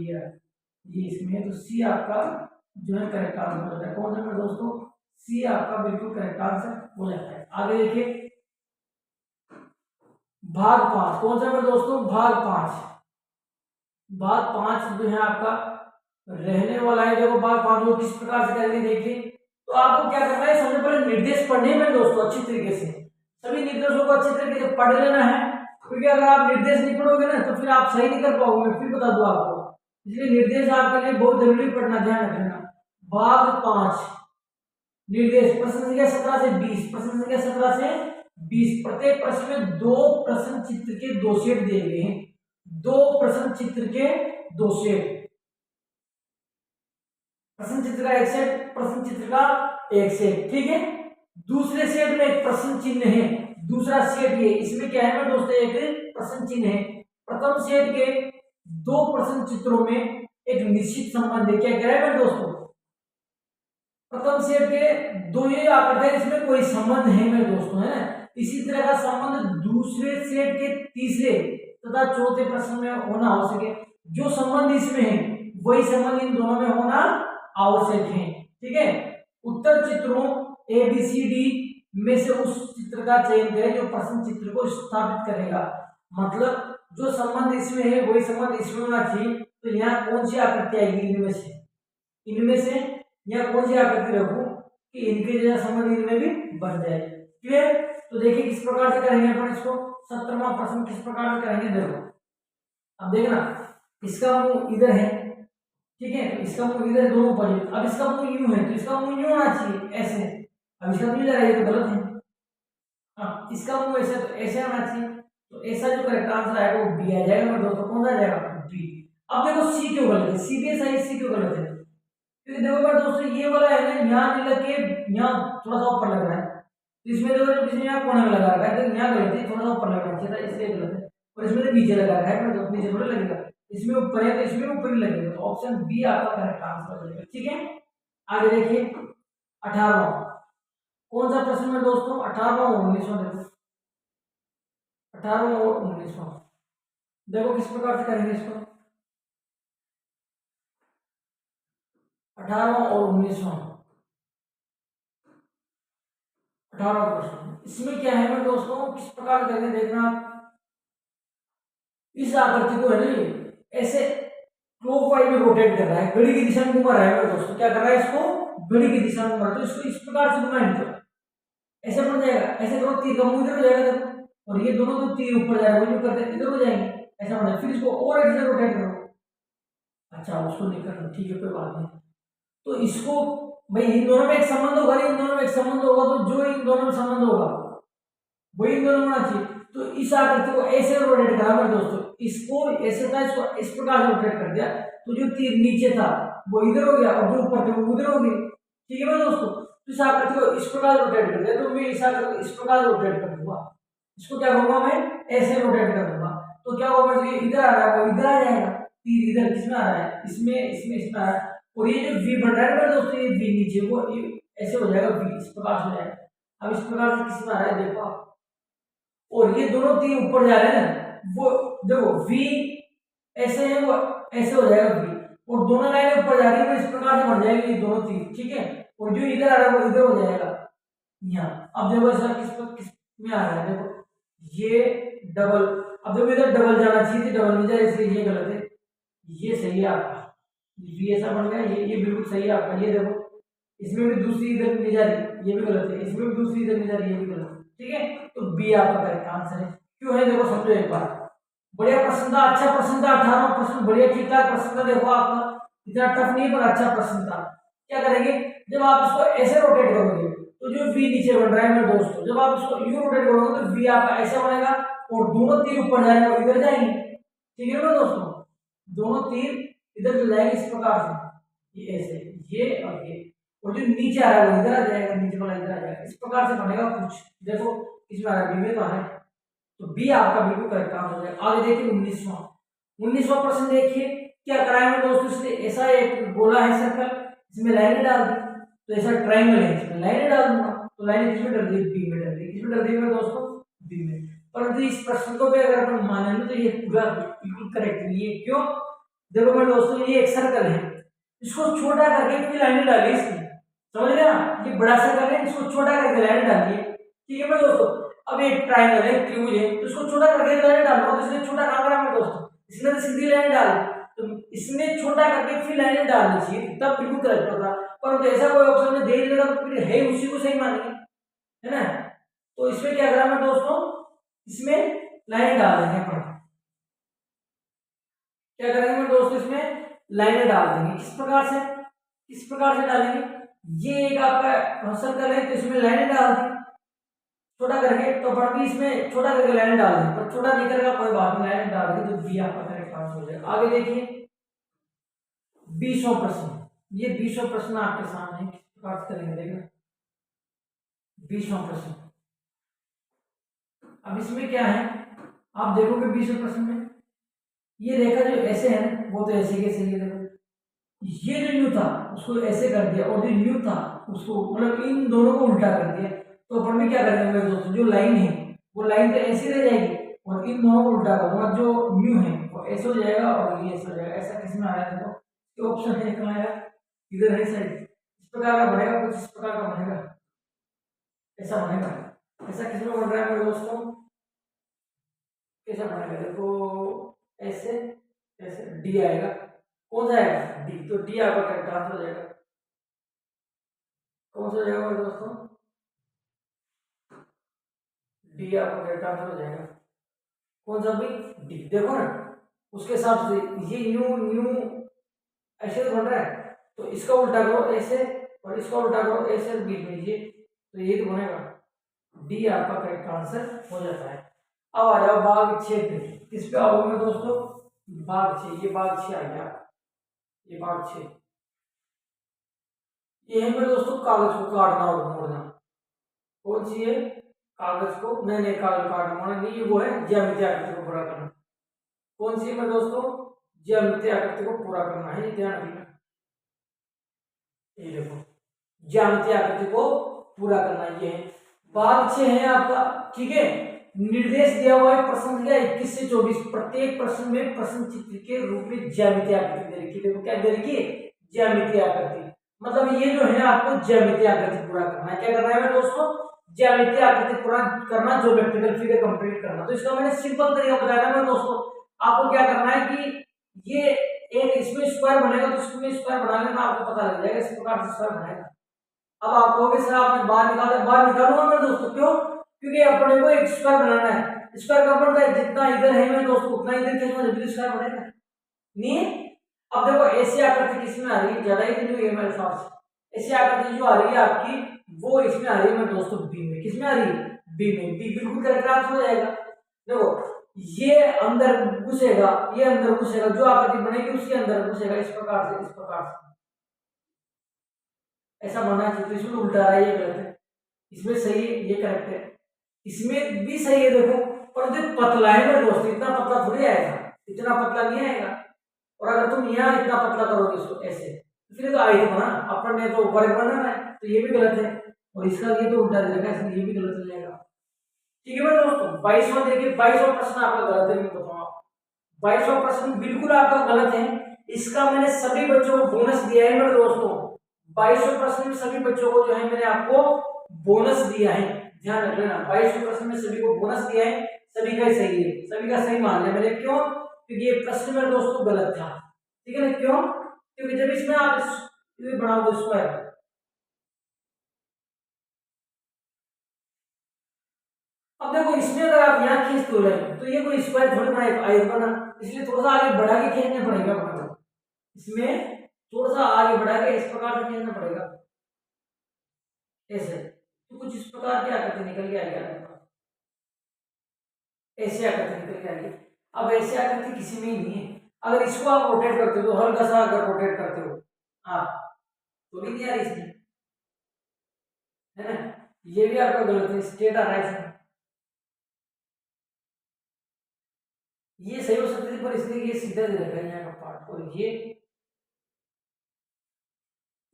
ये इसमें है, तो सी आपका जो है करेक्ट आंसर हो जाता है। कौन सा मेरे दोस्तों, सी आपका बिल्कुल करेक्ट आंसर हो जाता है। आगे देखिए भाग 5, कौन सा मेरे दोस्तों, भाग 5, भाग 5 जो है आपका रहने वाला है। देखो भाग 5 को किस प्रकार से करेंगे, देखिए, तो आपको क्या करना है, सबसे पहले निर्देश पढ़ने में दोस्तों अच्छी तरीके से, सभी निर्देशों को अच्छी तरीके से पढ़ लेना है, क्योंकि अगर आप निर्देश नहीं पढ़ोगे ना तो फिर आप सही नहीं कर पाओगे, मैं फिर बता दूं आपको, इसलिए निर्देश आपके लिए बहुत जरूरी पढ़ना, ध्यान रखना। भाग 5 निर्देश, प्रश्न संख्या 17 से 20, प्रश्न संख्या 17 से 20, प्रत्येक प्रश्न में 2 प्रश्न चित्र के 2 सेट दिए गए हैं, 2 प्रश्न चित्र के 2 सेट, प्रश्न चित्र का एक सेट, प्रश्न चित्र का एक सेट, ठीक है। दूसरे सेट में एक प्रश्न चिन्ह है, दूसरा सेट ये, इसमें क्या है ना दोस्तों, एक प्रश्न चिन्ह है। प्रथम सेट के 2 प्रश्न चित्रों में एक निश्चित संबंध है, क्या कह रहा है मेरे दोस्तों, प्रथम सेट के 2 ये आकर है, इसमें कोई संबंध है मेरे दोस्तों, है। इसी तरह का संबंध दूसरे सेट के तीसरे तथा चौथे प्रश्न में होना हो सके, जो संबंध इसमें है वही संबंध इन दोनों में होना आवश्यक है, ठीक है। उत्तर चित्रों ए बी सी डी में से उस चित्र का चयन करें जो प्रश्न चित्र को स्थापित करेगा, मतलब जो संबंध इसमें है वही संबंध इसमें होना चाहिए। तो यहाँ कौन सी आकृति आएगी इनमें से या कौन सी आकृति रखूं कि इनके जैसा संबंध इनमें भी बन जाए, क्लियर। तो देखिए किस प्रकार से करेंगे अपन इसको, 17वां प्रश्न किस प्रकार से करेंगे, देखो अब देखना, इसका मुंह इधर है, ठीक है, तो इसका मुंह इधर दोनों पॉजिटिव, अब इसका मुंह यूं है तो इसका मुंह यूं होना चाहिए, ऐसे, अब इसका मुंह इधर है, ये तो गलत है। अब इसका मुंह ऐसे, तो ऐसे आना चाहिए, तो ऐसा जो करेक्ट आंसर आएगा वो बी आ जाएगा मेरे दोस्तों। कौन सा आ जाएगा, बी। अब देखो सी क्यों गलत है, सी भी सही, सी क्यों गलत है, क्योंकि देखो मेरे दोस्तों ये वाला है ना, यहाँ नहीं लग के यहाँ थोड़ा सा ऊपर लग रहा है, तो इसमें देखो जब इसमें यहाँ कोने में लगा रखा है, तो यहाँ गलत है, थोड़ा सा ऊपर लगना चाहिए था, इसलिए गलत है। और इसमें तो नीचे लगा रखा है मेरे दोस्त, नीचे थोड़ा लगेगा, इसमें ऊपर है तो इसमें ऊपर ही लगेगा, तो ऑप्शन बी आपका करेक्ट आंसर हो जाएगा, ठीक है। आगे देखिए 18वां, कौन सा प्रश्न है दोस्तों, 18वां और 19वां, देखो 18वां और 19वां, देखो किस प्रकार से करेंगे इसको, 18वां और 19वां, 18 प्रश्न। इसमें क्या है मेरे दोस्तों, किस प्रकार करके देखना आप, इस आकृति को है ना ये ऐसे क्लॉकवाइज में रोटेट कर रहा है, घड़ी की दिशा में घुमा रहा है मेरे दोस्तों, क्या कर रहा है इसको, घड़ी की दिशा में घुमा रहा है। तो इसको इस प्रकार से घुमाएंगे तो ऐसे बन जाएगा, ऐसे करो तीर का मुंह इधर हो जाएगा देखो, और ये दोनों तो तीर ऊपर जा रहे हैं, वो जो करते हैं इधर हो जाएंगे, ऐसा बन जाएगा। फिर इसको और ऐसे रोटेट करो, अच्छा उसको नहीं करना, ठीक है कोई बात नहीं। तो इसको भाई इन दोनों में एक संबंध होगा, इन दोनों में एक संबंध होगा, तो जो इन दोनों में संबंध होगा वही इन दोनों में होना चाहिए। तो इस आकृति को ऐसे रोटेट करा मेरे दोस्तों, इसको ऐसे था, इसको इस प्रकार से रोटेट कर दिया, तो जो तीर नीचे था वो इधर हो गया और जो ऊपर थे वो उधर हो गए, ठीक है मेरे दोस्तों। तो इस आकृति को इस प्रकार रोटेट कर दिया, तो मैं इस आकृति को इस प्रकार रोटेट कर दूंगा, इसको क्या करूंगा मैं, ऐसे रोटेट कर दूंगा। तो क्या होगा, जो इधर आ रहा है वो इधर आ जाएगा, तीर इधर किसमें आ रहा है, इसमें इसमें इसमें आ रहा है, और ये जो वी बन रहा है मेरे दोस्तों, ये वी नीचे वो ऐसे हो जाएगा, वी इस प्रकार से हो जाएगा। अब इस प्रकार से किसमें आ रहा है देखो आप, और ये दोनों तीर ऊपर जा रहे हैं ना, वो देखो वी ऐसे है, वो ऐसे हो जाएगा वी, और दोनों लाइनें ऊपर जा रही है, तो इस प्रकार से बन जाएगी ये दोनों तीर, ठीक है। और जो इधर आ रहा है वो इधर हो जाएगा यहाँ। अब देखो ऐसा किस में आ रहा है, देखो ये डबल, अब देखो इधर डबल जाना चाहिए थी, डबल नहीं जा रहा, इसलिए ये गलत है, ये सही है आपका, वी ऐसा बन गया, ये बिल्कुल सही है आपका। ये देखो इसमें भी दूसरी इधर नहीं जा रही, ये भी गलत है, इसमें भी दूसरी इधर नहीं जा रही, ये भी गलत है, ठीक है। तो बी आपका करेक्ट आंसर है। क्यों है देखो समझो एक बार, बढ़िया प्रश्न था, अच्छा प्रश्न था, 18 प्रश्न बढ़िया ठीक ठाक प्रश्न था, देखो आपका इतना टफ नहीं पर अच्छा प्रश्न था। क्या करेंगे, जब आप इसको ऐसे रोटेट करोगे तो जो वी नीचे बन रहा है मेरे दोस्तों, जब आप इसको यू रोटेट करोगे तो वी आपका ऐसा बनेगा, और दोनों तीर ऊपर जाएंगे और इधर जाएंगे, ठीक है मेरे दोस्तों, दोनों तीर इधर चले जाएंगे इस प्रकार से, ये ऐसे, ये और ये, और जो नीचे आ रहा है वो इधर आ जाएगा, नीचे वाला इधर आ जाएगा, इस प्रकार से बनेगा कुछ। देखो इसमें आ रहा है, बी में तो आ रहा है, तो बी आपका बिल्कुल करेक्ट आंसर हो जाएगा। आगे देखिए 19वां प्रश्न देखिए, क्या कराया है दोस्तों, इसने ऐसा एक गोला है सर्कल, इसमें लाइनें डाल दी, तो ऐसा ट्राइंगल है, इसमें लाइनें डाल दूंगा, तो लाइनें किसमें डाल दी, बी में डाल दी, किसमें डाल दी मेरे दोस्तों, बी में। परंतु इस प्रश्न को भी अगर अपन माने तो ये पूरा बिल्कुल करेक्ट नहीं है, क्यों, देखो मेरे दोस्तों ये एक सर्कल है, इसको छोटा करके फिर लाइनें डाली इसमें, समझ गए ना, ये बड़ा सर्कल है, इसको छोटा करके लाइनें डाली है, ठीक है मेरे दोस्तों। अब एक ट्राइंगल है, त्रिभुज है, तो इसको छोटा करके लाइन डालो, तो इसने छोटा काम करा मेरे दोस्तों, इसने तो सीधी लाइन डाली, तो इसने छोटा करके फिर लाइन डालनी चाहिए, तब बिल्कुल करेक्ट होता। पर ऐसा कोई ऑप्शन में दे ही देगा, तो फिर है उसी को सही मानेंगे, है ना। तो इसमें क्या करा मेरे दोस्तों, इसमें लाइन डाल देंगे अपन, क्या करेंगे मेरे दोस्तों, इसमें लाइनें डाल देंगे, किस प्रकार से डालेंगे, ये एक आपका सर्कल है, तो इसमें लाइनें डाल दी छोटा करके, तो अपन भी इसमें छोटा करके लाइन डाल दें, पर छोटा नहीं करेगा कोई बात नहीं, लाइन डाल दी तो बी आपका करेक्ट आंसर हो जाएगा। आगे देखिए 20वां प्रश्न, ये 20वां प्रश्न आपके सामने किस प्रकार से करेंगे देखना, 20वां प्रश्न। अब इसमें क्या है, आप देखोगे 20वें प्रश्न में ये रेखा जो ऐसे है वो तो ऐसे कैसे, ये देखो ये जो न्यू था उसको ऐसे कर दिया, और जो न्यू था उसको मतलब इन दोनों को उल्टा कर दिया, तो अपन में क्या करेंगे मेरे दोस्तों, जो लाइन है वो लाइन तो ऐसी रह जाएगी, और इन दोनों को उल्टा करूंगा, जो न्यू है वो ऐसे हो जाएगा और ये ऐसे हो जाएगा। ऐसा किसमें आ रहा है देखो, ये ऑप्शन है कहाँ आएगा, इधर है साइड, इस प्रकार का बनेगा, कुछ इस प्रकार का बनेगा, ऐसा बनेगा। ऐसा किसमें बन रहा है मेरे दोस्तों, कैसा बनेगा देखो, ऐसे ऐसे डी आएगा, कौन सा आएगा, डी, तो डी आपका करेक्ट आंसर हो जाएगा। कौन सा हो जाएगा मेरे दोस्तों, डी आपका करेक्ट आंसर हो जाएगा। कौन सा भी, डी, देखो ना उसके हिसाब से ये न्यू न्यू ऐसे तो बन रहा है, तो इसका उल्टा करो ऐसे, और इसका उल्टा करो ऐसे बीच में ये, तो ये तो बनेगा, डी आपका करेक्ट आंसर हो जाता है। अब आ जाओ भाग 6 पे, किस पे आओगे मेरे दोस्तों, भाग 6, ये भाग 6 आ गया, ये भाग 6, ये है मेरे दोस्तों कागज को काटना और मोड़ना। कौन सी है, कागज को, नहीं कागज काटना मोड़ना नहीं, ये वो है ज्यामितीय आकृति को पूरा करना। कौन सी है मेरे दोस्तों, ज्यामितीय आकृति को पूरा करना है, ये ध्यान रखना, ये देखो ज्यामितीय आकृति को पूरा करना, ये है भाग 6 है आपका, ठीक है। निर्देश दिया हुआ है प्रश्न संख्या 21 से 24, प्रत्येक प्रश्न में प्रश्न चित्र के रूप में ज्यामितीय आकृति दे रखी है, देखो क्या दे रखी है, ज्यामितीय आकृति, मतलब ये जो है आपको ज्यामितीय आकृति पूरा करना है। क्या करना है मेरे दोस्तों, ज्यामितीय आकृति पूरा करना, ज्योमेट्रिकल फिगर कंप्लीट करना। तो इसका मैंने सिंपल तरीका बताया था दोस्तों। आपको क्या करना है कि ये एक इसमें स्क्वायर बनेगा, तो इसमें स्क्वायर बनाने में आपको पता लग जाएगा इस प्रकार से स्क्वायर बनेगा। अब आप कहोगे सर आपने बाहर निकाला, बाहर निकालूंगा मैं दोस्तों, क्यों? क्योंकि अपने को एक स्क्वायर बनाना है। स्क्वायर का बनता है जितना इधर है मैं दोस्तों उतना इधर खींचूंगा जब भी स्क्वायर बनेगा, नहीं है? अब देखो ऐसी आकृति किसमें आ रही है, ज्यादा ही नहीं हुई है मेरे हिसाब से। ऐसी आकृति जो आ रही है आपकी वो इसमें आ रही है मेरे दोस्तों बी में। किसमें आ रही है? बी में। बी बिल्कुल करेक्ट आंसर हो जाएगा। देखो ये अंदर घुसेगा, ये अंदर घुसेगा, जो आकृति बनेगी उसके अंदर घुसेगा, इस प्रकार से, इस प्रकार से ऐसा बनना चाहिए। तो इसमें उल्टा रहा है, ये गलत है। इसमें सही है, ये करेक्ट है। इसमें भी सही है देखो, पर जो पतला है मेरे दोस्त, इतना पतला थोड़ी आएगा, इतना पतला नहीं आएगा। और अगर तुम यहाँ इतना पतला करोगे इसको ऐसे, तो फिर तो आई बना अपन ने तो ऊपर बना है, तो ये भी गलत है। और इसका ये तो उल्टा देगा, इसलिए ये भी गलत हो जाएगा। ठीक है मेरे दोस्तों, 22वां देखिए, 22वां प्रश्न आपका गलत है, मैं बताऊंगा। 22वां प्रश्न बिल्कुल आपका गलत है। इसका मैंने सभी बच्चों को बोनस दिया है मेरे दोस्तों। 22वें प्रश्न में सभी बच्चों को जो है मैंने आपको बोनस दिया है, ध्यान रख लेना। 22वें प्रश्न में सभी को बोनस दिया है, सभी का सही है, सभी का सही मान लिया मैंने। क्यों? क्योंकि ये प्रश्न मेरे दोस्तों गलत था, ठीक है ना? क्यों? क्योंकि जब इसमें आप बनाओगे स्क्वायर, अब देखो इसमें अगर आप यहाँ खींच तो रहे तो ये कोई स्क्वायर थोड़ी बनाएगा, आयत बना, इसलिए थोड़ा सा आगे बढ़ा के खींचना पड़ेगा अपने को। इसमें थोड़ा सा आगे बढ़ा के इस प्रकार से खींचना पड़ेगा ऐसे, तो कुछ इस प्रकार की आकृति निकल के आएगी आपके पास, ऐसी आकृति निकल के आएगी। अब ऐसी आकृति किसी में ही नहीं है। अगर इसको आप रोटेट करते हो, हल्का सा अगर रोटेट करते हो आप, तो नहीं दिया इसमें, है ना? ये भी आपका गलत है, स्ट्रेट आ रहा है इसमें। ये सही हो सकती है, पर इसलिए ये सीधा दे रखा है यहाँ का पार्ट, और ये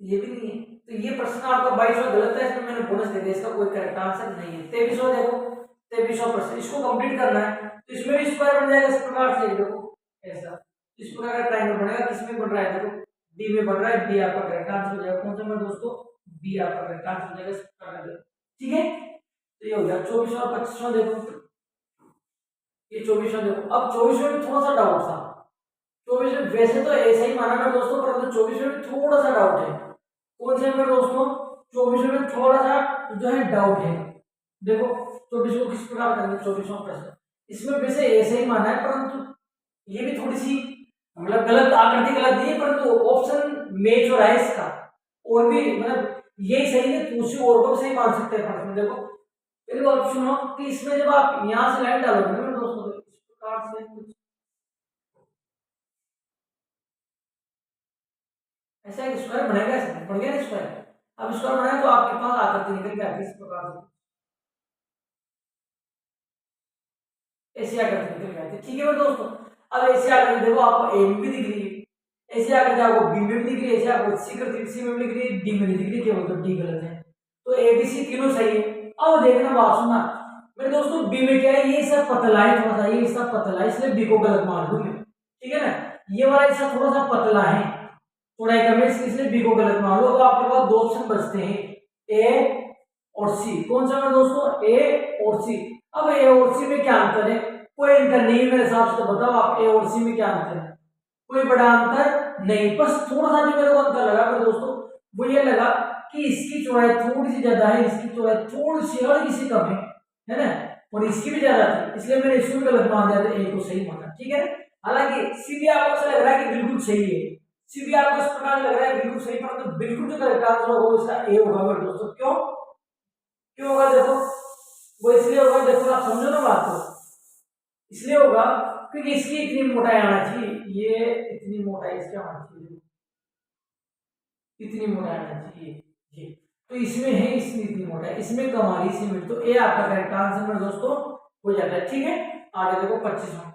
भी नहीं है। तो ये प्रश्न आपका 22वां गलत है, इसमें मैंने बोनस दे दिया, इसका कोई करेक्ट आंसर नहीं है। 23वां देखो, 23वां प्रश्न, इसको कंप्लीट करना है, तो इसमें भी स्क्वायर बन जाएगा इस प्रकार से, देखो ऐसा इस प्रकार का ट्रायंगल बनेगा। किसमें बन रहा है? देखो डी में बन रहा है, बी आपका करेक्ट आंसर हो जाएगा। कौन सा मेरे दोस्तों? बी आपका करेक्ट आंसर हो जाएगा इस प्रकार का, ठीक है? तो ये हो गया 24वां। 25वां देखो, ये 24वां देखो। अब 24वें में थोड़ा सा डाउट था, 24वें वैसे तो ऐसा ही माना ना दोस्तों, परंतु 24वें में थोड़ा सा डाउट है। कौन से में दोस्तों? 24वें में थोड़ा सा जो है डाउट है। देखो 24वें को किस प्रकार करेंगे, 24वां प्रश्न इसमें वैसे ऐसे ही माना है, परंतु ये भी थोड़ी सी मतलब गलत आकृति गलत नहीं है, परंतु ऑप्शन मैच हो रहा है इसका, और भी मतलब यही सही है, दूसरी और को सही मान सकते हैं प्रश्न। देखो पहले बात सुनो कि इसमें जब आप यहाँ से लाइन डालोगे ना दोस्तों, तो इस प्रकार से कुछ ऐसा एक स्क्वायर बनेगा, इसमें बन गया ना स्क्वायर। अब स्क्वायर बनाए तो आपके पास आकृति निकल के आती है इस प्रकार से, ऐसी आकृति निकल के आती है, ठीक है दोस्तों? अब ऐसी आकृति देखो आपको ए में भी दिख रही है, ऐसी आकृति आपको बी में भी दिख रही है, ऐसी आपको सी में भी दिख रही है, डी में नहीं दिख रही, केवल तो डी गलत है। तो ए बी सी तीनों सही है। अब देखना, बात सुनना मेरे दोस्तों, बी में क्या है? ये सब पतला है, थोड़ा सा ये सब पतला है, इसलिए बी को गलत मान लूंगे, ठीक है ना? ये वाला ऐसा थोड़ा सा पतला है, थोड़ा कम है, इसलिए बी को गलत मान लो। अब आपके पास दो ऑप्शन बचते हैं, ए और सी। कौन सा है दोस्तों? ए और सी। अब ए और सी में क्या अंतर है? कोई अंतर नहीं है मेरे हिसाब से, तो बताओ आप ए और सी में क्या अंतर है? कोई बड़ा अंतर नहीं, बस थोड़ा सा जो मेरे को अंतर लगा मेरे दोस्तों, वो ये लगा कि इसकी चौड़ाई थोड़ी सी ज्यादा है, इसकी चौड़ाई थोड़ी सी हल्की सी कम है ना? और इसकी भी ज्यादा थी, इसलिए मैंने इसको भी गलत मान दिया, तो ए को सही माना, ठीक है? हालांकि सी भी आपको ऐसा लग रहा है कि बिल्कुल सही है, सी भी आपको इस प्रकार लग रहा है बिल्कुल सही, पर तो बिल्कुल जो करेक्ट आंसर होगा इसका ए होगा मेरे दोस्तों। क्यों क्यों होगा? देखो वो इसलिए होगा, देखो आप समझो ना बात को, इसलिए होगा क्योंकि इसकी इतनी मोटाई आना चाहिए, ये इतनी मोटाई इसकी आना चाहिए, इतनी मोटाई आना चाहिए ये, तो इसमें है इसमें इतनी मोटाई, इसमें कम आ रही इसमें, तो ए आपका करेक्ट आंसर मेरे दोस्तों हो जाता है, ठीक है? आगे देखो 25वां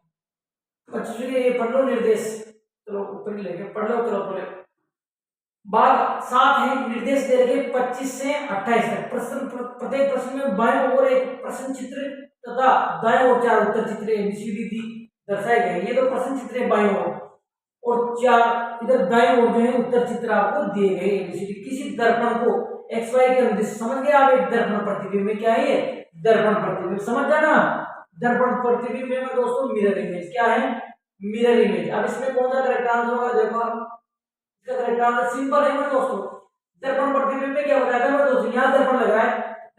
ये पढ़ लो निर्देश, चलो ऊपर लेके पढ़ लो, चलो पढ़ लो। भाग 7 है, निर्देश दे रखे 25 से 28 तक। प्रश्न प्रत्येक प्रश्न में बाएं ओर एक प्रश्न चित्र तथा दाएं ओर 4 उत्तर चित्र एबीसीडी दी दर्शाए गए। ये तो प्रश्न चित्र है बाएं ओर, और 4 इधर दाएं ओर जो है उत्तर चित्र आपको दिए गए एबीसीडी। किसी दर्पण को एक्स वाई के अनुदिश, समझ गए आप। एक दर्पण प्रतिबिंब में क्या है ये, दर्पण प्रतिबिंब, समझ जाना। दर्पण प्रतिबिंब में दोस्तों मिरर इमेज क्या है, मिरर इमेज। अब इसमें कौन सा करेक्ट आंसर होगा, देखो आप, इसका करेक्ट आंसर सिंपल है मेरे दोस्तों। दर्पण प्रतिबिंब में क्या बताया था मेरे दोस्तों, यहाँ दर्पण लग रहा है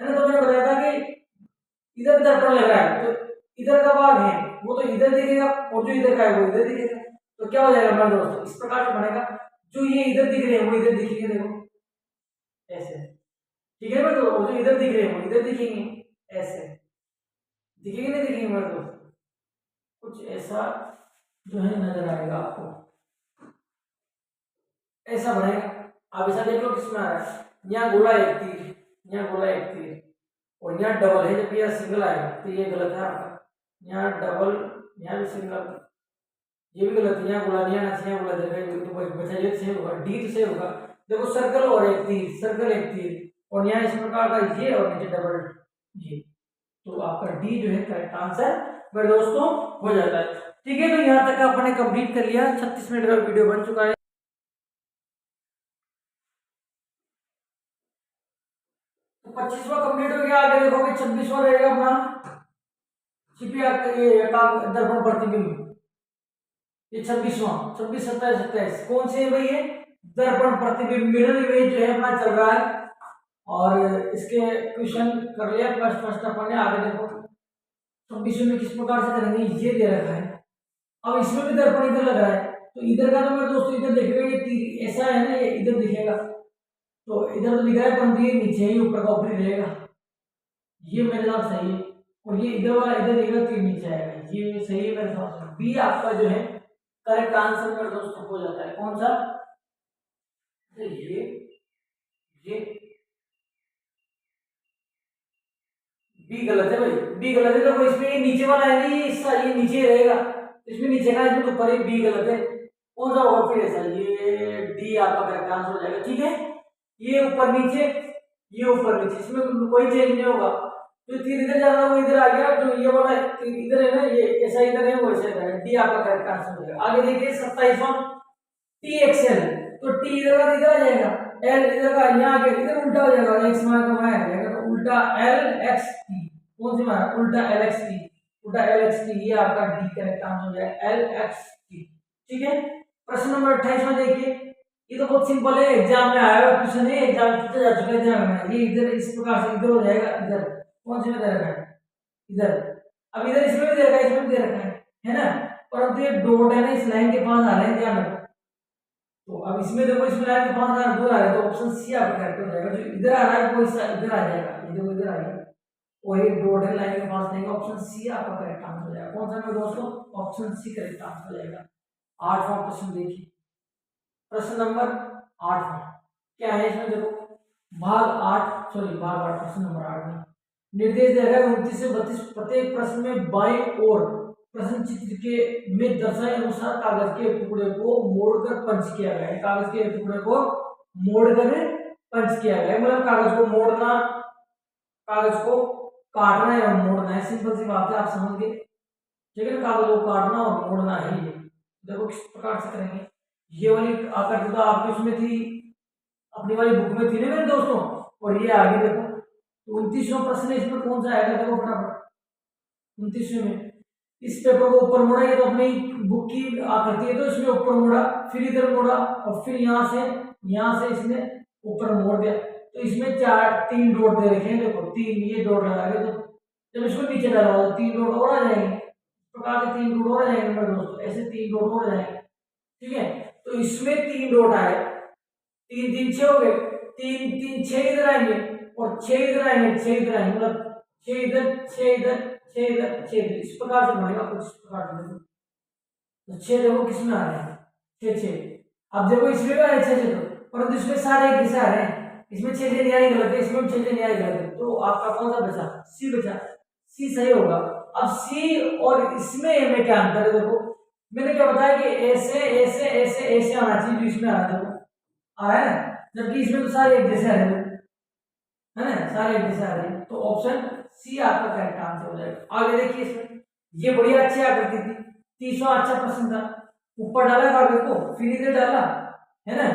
ना, तो मैंने बताया था कि इधर दर्पण लग रहा है, तो इधर का भाग है वो तो इधर दिखेगा, और जो इधर का है वो इधर दिखेगा। तो क्या हो जाएगा मेरे दोस्तों, इस प्रकार से बनेगा, जो ये इधर दिख रहे हैं वो इधर दिखेंगे, देखो ऐसे, ठीक है मेरे दोस्तों, जो इधर दिख रहे हैं वो इधर दिखेंगे, ऐसे दिखेंगे, नहीं दिखेंगे मेरे दोस्तों, कुछ ऐसा जो है नजर आएगा आपको, ऐसा बनेगा। अब ऐसा देख लो किसमें आ रहा है, यहाँ गोला एक तीर, यहाँ गोला एक तीर, और यहाँ डबल है, जब यह सिंगल आएगा तो ये गलत है आपका, यहाँ डबल, यहाँ भी सिंगल, ये भी गलत है, यहाँ गोला नहीं आना चाहिए, गोला देखा तो बचा ये सेव होगा, डी तो सेव होगा। देखो सर्कल और एक तीर, सर्कल एक तीर, और यहाँ इस प्रकार का ये और नीचे डबल ये, तो आपका डी जो है करेक्ट आंसर मेरे दोस्तों हो जाता है। ठीक है, तो यहाँ तक आपने कंप्लीट कर लिया, 36 मिनट का वीडियो बन चुका है। तो 25वां कंप्लीट हो गया, आगे देखोगे 26वां रहेगा अपना छिपिया ये दर्पण प्रतिबिंब, ये 26वां, 26, 27, 27 कौन से है भाई, ये दर्पण प्रतिबिंब, मिरर इमेज जो है अपना चल रहा है, और इसके क्वेश्चन कर लिया फर्स्ट अपन ने। आगे देखो 26 में किस प्रकार से करेंगे, ये दे रखा है, अब इसमें भी दर्पण इधर लग रहा है, तो इधर का तो मेरे दोस्तों इधर दिखेगा, ये तीर ऐसा है ना, ये इधर दिखेगा, तो इधर तो दिख रहा है, परंतु ये नीचे ही ऊपर का ऊपरी रहेगा, ये मेरे हिसाब सही है, और ये इधर वाला इधर दिखेगा, तीर नीचे आएगा, ये सही है मेरे हिसाब से। बी आपका जो है करेक्ट आंसर मेरे दोस्तों हो जाता है, कौन सा, ये बी गलत है भाई, बी गलत है, तो इसमें ये नीचे वाला है नहीं, ये नीचे रहेगा, इसमें नीचे का, इसमें तो ऊपर ही, बी गलत है, कौन सा होगा फिर ऐसा, ये डी आपका करेक्ट आंसर हो जाएगा। ठीक है, ये ऊपर नीचे, ये ऊपर नीचे, इसमें कोई चेंज नहीं होगा, जो तीर इधर जा रहा है वो इधर आ गया, जो ये वाला तीर इधर है ना, ये ऐसा इधर है वो ऐसा इधर है, डी आपका करेक्ट आंसर हो जाएगा। आगे देखिए 27वां टी एक्सएल, तो टी इधर का इधर आ जाएगा, एल इधर का यहाँ आ गया, इधर उल्टा हो जाएगा, एक्स मार का आ जाएगा, तो उल्टा एल एक्स टी, कौन सी मारा, उल्टा एल एक्स टी, उल्टा एल एक्स टी, ये आपका डी करेक्ट आंसर हो जाएगा, एल एक्स टी। ठीक है, प्रश्न नंबर 28वां देखिए, ये तो बहुत सिंपल है, एग्जाम में आया हुआ क्वेश्चन है, एग्जाम पूछा जा चुका है ध्यान में, ये इधर इस प्रकार से इधर हो जाएगा, इधर कौन से में दे रखा है, इधर, अब इधर इसमें भी दे रखा है, इसमें भी दे रखा है ना, परंतु ये डॉट है ना, इस लाइन के पास आ रहे हैं, ध्यान रखो, तो अब इसमें देखो, इसमें लाइन के पास आ रहा है, दूर आ रहा है, तो ऑप्शन सी आपका करेक्ट हो जाएगा, जो इधर आ रहा है वो इधर आ जाएगा, ये देखो इधर आ जाएगा, और एक डॉट है लाइन के पास नहीं, ऑप्शन सी आपका करेक्ट आंसर हो जाएगा, कौन सा मेरे दोस्तों, ऑप्शन सी करेक्ट आंसर हो जाएगा। 8वां प्रश्न देखिए, प्रश्न नंबर 8वां क्या है, इसमें देखो भाग 8, प्रश्न नंबर 8 में निर्देश दिया गया 29 से 32, प्रत्येक प्रश्न में बाईं ओर प्रश्न चित्र के में दर्शाए अनुसार कागज के टुकड़े को मोड़कर पंच किया गया है, कागज के टुकड़े को मोड़कर पंच किया गया है, मतलब कागज को मोड़ना, कागज को काटना या मोड़ना है, सिंपल सी बात है, आप समझ गए। ठीक है, कागज को काटना और मोड़ना है, ये देखो किस प्रकार से करेंगे, ये वाली आकृति आपकी उसमें थी, अपनी वाली बुक में थी ना मेरे दोस्तों, और ये आगे देखो 29वां प्रश्न है, इसमें कौन सा आएगा, देखो फटाफट 29वें में, इस पेपर को ऊपर मोड़ा, ये तो अपनी बुक की आकृति है, तो इसमें ऊपर मोड़ा, फिर इधर मोड़ा, और फिर यहाँ से इसने ऊपर मोड़ दिया, तो इसमें 3 डॉट दे रखे हैं, देखो 3 ये डॉट लगा के, तो जब इसको नीचे डाला तो 3 डॉट और आ जाएंगे, इस प्रकार से 3 डॉट और आ जाएंगे मेरे दोस्तों, ऐसे 3 डॉट और आ जाएंगे। ठीक है, तो इसमें 3 डॉट आए, 3 3 6 हो गए, 3 3 6 इधर आएंगे, और 6 इधर आएंगे, 6 इधर आएंगे, मतलब 6 इधर 6 इधर 6 इधर 6 इधर, इस प्रकार से बनेगा कुछ इस प्रकार से। तो 6 देखो किसमें आ रहे हैं, 6 6, अब देखो इसमें भी आ रहे हैं 6 6, परंतु इसमें सारे एक जैसे आ रहे हैं, इसमें 6 6 नहीं आए गलत है, इसमें 6 6 नहीं आए गलत है, तो आपका कौन सा बचा, सी बचा, सी सही होगा। अब सी और इसमें ए में क्या अंतर है, देखो मैंने क्या बताया कि ऐसे ऐसे ऐसे ऐसे आना चाहिए, जो इसमें आ रहा है आ रहा है ना, जबकि इसमें तो सारे एक जैसे आ रहे हैं, है ना, सारे एक जैसे आ रहे हैं, तो ऑप्शन सी आपका करेक्ट आंसर हो जाएगा। आगे देखिए, इसमें ये बढ़िया अच्छी आकृति थी, 30वां अच्छा प्रश्न था, ऊपर डाला कागज को, फिर इधर डाला, है ना,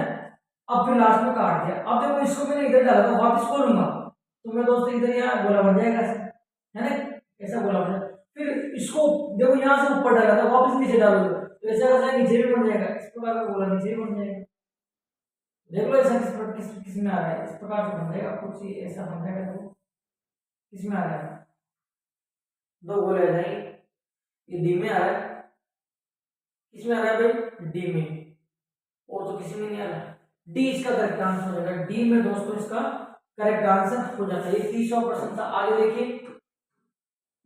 अब फिर लास्ट में काट दिया। अब देखो इसको मैंने इधर डाला था, वापस खोलूंगा तो मैं दोस्तों इधर यहाँ गोला बन जाएगा ऐसे, है ना, ऐसा गोला बन जाएगा। फिर इसको देखो यहाँ से ऊपर डाला था, वापस नीचे डालोगे तो ऐसा कैसा नीचे भी बन जाएगा, इस प्रकार का गोला नीचे भी बन जाएगा। देख लो ऐसा किस में आ रहा है, इस प्रकार से बन जाएगा कुछ ऐसा बन जाएगा। देखो किस में आ रहा है, दो गोले आ जाएंगे, ये डी में आ रहा है, किसमें आ रहा है भाई, डी में, और तो किसी में नहीं आ रहा है। डी इसका करेक्ट आंसर हो जाएगा, डी में दोस्तों इसका करेक्ट आंसर हो जाता है। ये 30% था। आगे देखिए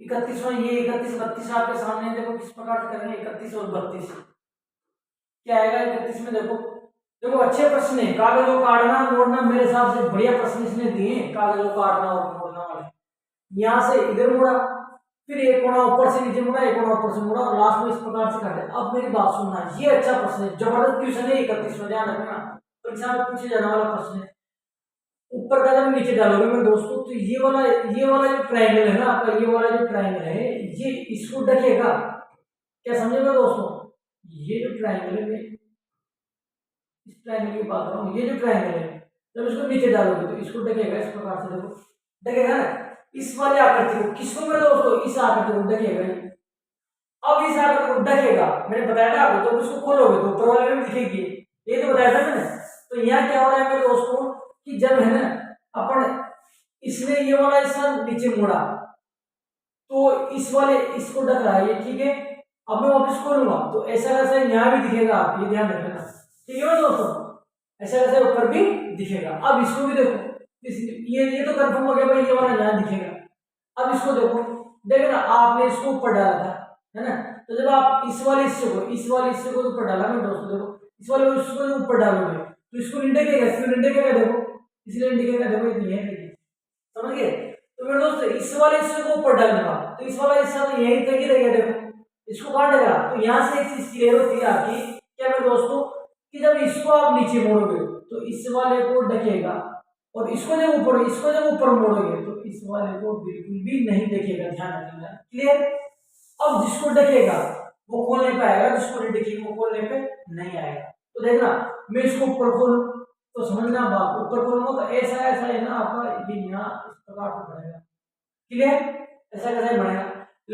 31वां, ये 31 32 आपके सामने है। देखो किस प्रकार से करेंगे 31 और 32, क्या आएगा 31 में, देखो देखो अच्छे प्रश्न है, कागज को काटना मोड़ना, मेरे हिसाब से बढ़िया प्रश्न इसने दिए हैं, कागज को काटना और मोड़ना वाले। यहाँ से इधर मोड़ा, फिर एक कोना ऊपर से नीचे मुड़ा, एक कोना ऊपर से मुड़ा, और लास्ट में इस प्रकार से काटे। अब मेरी बात सुनना, ये अच्छा प्रश्न है, जबरदस्त क्वेश्चन है 31 में, ध्यान रखना, परीक्षा में पूछे जाने वाला प्रश्न है। ऊपर का जब नीचे डालोगे मैं दोस्तों, तो ये वाला जो ट्रायंगल है ना आपका, ये वाला जो ट्रायंगल है, ये इसको ढकेगा, क्या समझेगा दोस्तों, ये जो ट्रायंगल है, मैं इस ट्रायंगल की बात कर रहा हूँ, ये जो ट्रायंगल है जब इसको नीचे डालोगे तो इसको ढकेगा इस प्रकार से, देखो ढकेगा ना, इस वाले आकृति को, किसको मैं दोस्तों, इस आकृति को ढकेगा। अब इस आकृति को ढकेगा, मैंने बताया था आपको, तो इसको खोलोगे तो ऊपर वाले में दिखेगी, ये तो बताया था मैंने। तो यहाँ क्या हो रहा है मेरे दोस्तों कि जब है ना अपन इसने ये वाला हिस्सा नीचे मोड़ा तो इस वाले इसको ढक रहा है ये, ठीक है। अब मैं वापस खोलूंगा तो ऐसा कैसा यहाँ भी दिखेगा, आप ये ध्यान रखना, ठीक है दोस्तों, ऐसा कैसा ऊपर भी दिखेगा। अब इसको भी देखो, ये तो कंफर्म हो गया भाई, ये वाला यहाँ दिखेगा। अब इसको देखो, देखना आपने इसको ऊपर डाला था, है ना, तो जब आप इस वाले हिस्से को ऊपर डाला ना दोस्तों, देखो इस वाले हिस्से को ऊपर डालोगे तो इसको इंडिकेगा, क्यों इंडिकेगा, देखो इसलिए इंडिकेगा, देखो ये देखिए, समझ गए। तो मेरे दोस्त इस वाले हिस्से को ऊपर डालूंगा तो इस वाला हिस्सा तो यहीं तक ही रहेगा, देखो इसको काट देगा। तो यहाँ से एक चीज क्लियर होती है आपकी, क्या मेरे दोस्तों, कि जब इसको आप नीचे मोड़ोगे तो इस वाले को ढकेगा, और इसको जब ऊपर मोड़ोगे तो इस वाले को बिल्कुल भी नहीं ढकेगा, ध्यान रखना, क्लियर। अब जिसको ढकेगा वो खोल नहीं पाएगा, जिसको नहीं ढकेगा वो खोलने पे नहीं आएगा। तो देखना, मैं इसको ऊपर खोलूं तो समझना बात, ऊपर खोलूंगा तो ऐसा है ना आपका, ये यहाँ इस प्रकार से बनेगा, क्लियर, ऐसा कैसे बनेगा।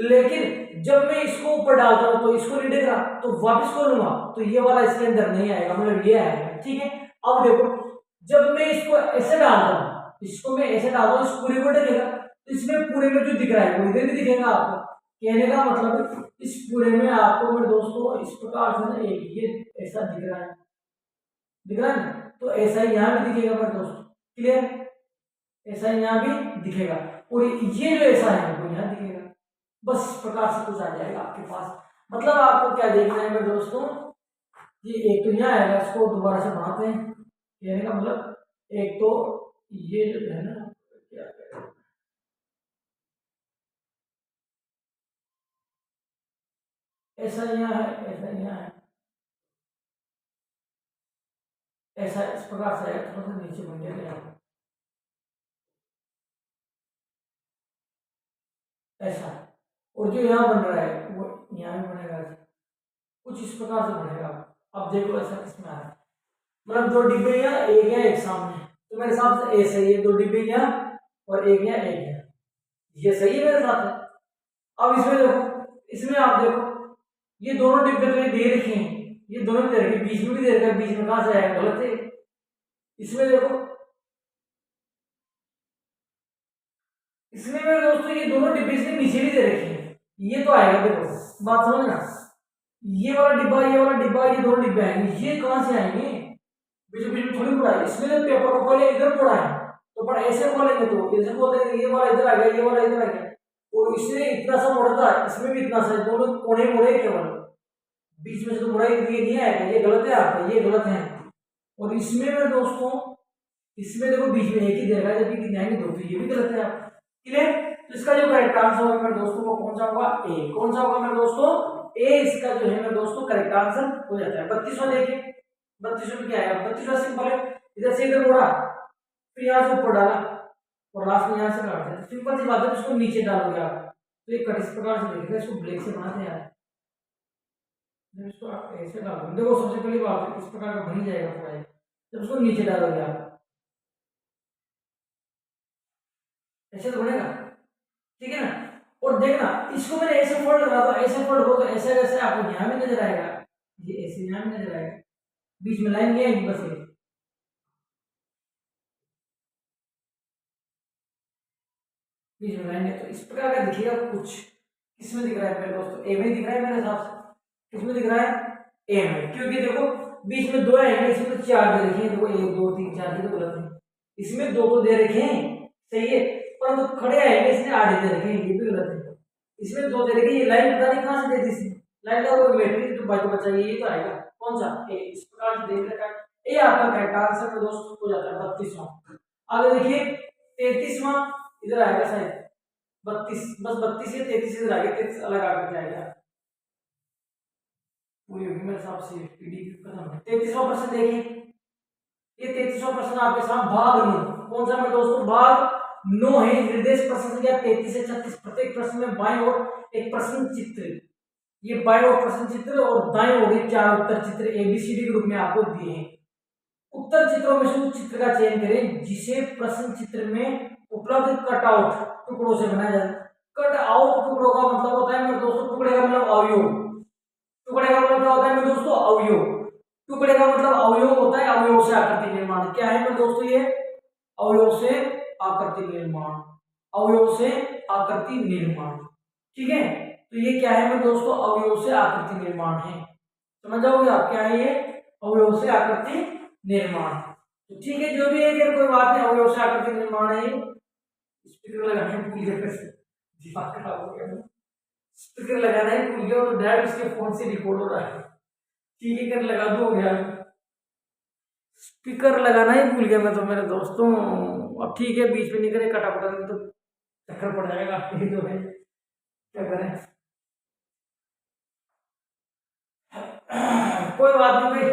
लेकिन जब मैं इसको ऊपर डालता हूं तो इसको नहीं दिख रहा, तो वापस खोलूंगा तो ये वाला इसके अंदर नहीं आएगा, मतलब ये आएगा, ठीक है। अब देखो जब मैं इसको ऐसे डालता हूँ, इस पूरे को ढकेगा, तो इसमें पूरे में जो दिख रहा है वो इधर भी दिखेगा आपको। कहने का मतलब इस पूरे में आपको मेरे दोस्तों इस प्रकार से ना एक ये ऐसा दिख रहा है ना, तो ऐसा ही यहाँ भी दिखेगा मेरे दोस्तों, क्लियर, ऐसा यहाँ भी दिखेगा, और ये जो ऐसा है वो यहाँ दिखेगा। बस इस प्रकार से कुछ आ जाएगा आपके पास। मतलब आपको क्या देखना है मेरे दोस्तों, ये एक तो यहाँ आएगा, इसको दोबारा से बनाते हैं, कहने का मतलब एक तो ये जो है ना, क्या ऐसा यहाँ है, ऐसा यहाँ है, ऐसा इस प्रकार से है, थोड़ा सा नीचे बन गया ऐसा, और जो यहाँ बन रहा है वो यहाँ भी बनेगा, कुछ इस प्रकार से बनेगा। अब देखो ऐसा किसमें आ रहा है, मतलब दो डिब्बे यहाँ, एक है एक सामने, तो मेरे हिसाब से ऐसे ही है, दो डिब्बे यहाँ और एक यहाँ एक है, ये सही है मेरे साथ है। अब इसमें देखो, इसमें आप देखो ये दोनों डिब्बे तो ये दे रखे हैं, ये दोनों दे रखे, बीच में भी दे रखा, बीच में कहां से आएगा, गलत है। इसमें देखो, इसमें मेरे दोस्तों ये दोनों डिब्बे इसमें नीचे भी दे रखे हैं, ये तो आएगा, देखो बात समझना, ये वाला डिब्बा ये दोनों डिब्बे आएंगे, ये कहां से आएंगे, बीच बीच में थोड़ी पड़ा है। इसमें जब पेपर को पहले इधर पड़ा है तो पर ऐसे बोलेंगे तो ऐसे बोलते ये वाला इधर आ गया, ये वाला इधर आ गया, और इसने इतना सा मोड़ा था, इसमें भी इतना सा, दोनों कोने मोड़े केवल, बीच में से तो मोड़ाई ये नहीं आएगा, ये गलत है आपका, ये गलत है। और इसमें मेरे दोस्तों, इसमें देखो बीच में एक ही दे रहा है, जबकि कितने आएंगे दो, तो ये भी गलत है आप, क्लियर। तो इसका जो करेक्ट आंसर होगा मेरे दोस्तों वो कौन सा होगा, ए, कौन सा होगा मेरे दोस्तों, ए इसका जो है मेरे दोस्तों करेक्ट आंसर हो जाता है। 32वां देखिए, 32वां में क्या आएगा, 32वां सिंपल है, इधर से इधर मोड़ा, फिर यहाँ से ऊपर डाला और लास्ट में यहाँ से काट दिया, सिंपल सी बात है। इसको नीचे डालोगे आप तो ये कट इस प्रकार से देखेगा, इसको ब्रेक से बनाते हैं यार, इसको आप ऐसे डालोगे, देखो सबसे पहली बात है इस प्रकार का बन ही जाएगा पूरा, जब उसको नीचे डालोगे आप ऐसे तो बनेगा, ठीक है ना। और देखना इसको मैंने ऐसे फोल्ड करा तो ऐसे फोल्ड हो तो ऐसे कैसे आपको यहाँ भी नजर आएगा, ये ऐसे यहाँ भी नजर आएगा, बीच में लाइन नहीं आएगी बस ये। बीच में लाइन है तो इस प्रकार का दिखेगा कुछ। किसमें दिख रहा है मेरे दोस्तों, ए में दिख रहा है मेरे हिसाब से। किसमें दिख रहा है, ए में, क्योंकि देखो बीच में दो है, इसमें तो चार दे रखे हैं, देखो एक दो तीन चार, ये तो गलत है। इसमें दो तो दे रखे हैं, सही है, परंतु तो खड़े आएंगे इसने आधे दे रखे हैं, ये भी गलत है। इसमें दो दे रखे, ये लाइन पता नहीं कहां से दे दी इसने, लाइन का वो मैट्रिक्स तो बाजू बचा, ये तो आएगा कौन सा, ए। इस प्रकार से देख रखा है, ये आपका करेक्ट आंसर में दोस्त हो जाता है 32वां। आगे देखिए 33वां, इधर आएगा शायद 32, बस 32 या 33 इधर आगे, 33 अलग आकर के आएगा, पूरी होगी मेरे हिसाब से पीडीक्यू खत्म है। 33वां प्रश्न देखिए, ये 33वां प्रश्न आपके सामने भाग 9, कौन सा मेरे दोस्तों, भाग 9 है। निर्देश प्रश्न संख्या 33 से 36, प्रत्येक प्रश्न में बाईं ओर एक प्रश्न चित्र, ये बाईं ओर प्रश्न चित्र और दाईं ओर चार उत्तर चित्र एबीसीडी के रूप में आपको दिए हैं। उत्तर चित्रों में से उस चित्र का चयन करें जिसे प्रश्न चित्र में उपलब्ध कटआउट टुकड़ों से बनाया जाए। कट आउट टुकड़ों का मतलब होता है मेरे दोस्तों, टुकड़े का मतलब अवयव, टुकड़े का मतलब क्या होता है मेरे दोस्तों, अवयव। टुकड़े का मतलब अवयव होता है, अवयव से आकृति निर्माण। क्या है मेरे दोस्तों ये, अवयव से आकृति निर्माण, अवयव से आकृति निर्माण, ठीक है। तो ये क्या है मेरे दोस्तों, अवयव से आकृति निर्माण है, समझ जाओगे आप क्या है ये, अवयव से आकृति निर्माण। तो ठीक है, जो भी है कोई बात नहीं, अवयव से आकृति निर्माण है। स्पीकर लगाने भूल गए, दिमाग खराब हो गया, स्पीकर लगाना ही भूल गया, तो डायरेक्ट उसके फोन से रिकॉर्ड हो रहा है, ठीक है कर लगा दो, हो गया। स्पीकर लगाना ही भूल गया मैं तो मेरे दोस्तों, अब ठीक है बीच में नहीं करे कटा पटा तो चक्कर पड़ जाएगा, ये जो है क्या करें। कोई बात नहीं भाई,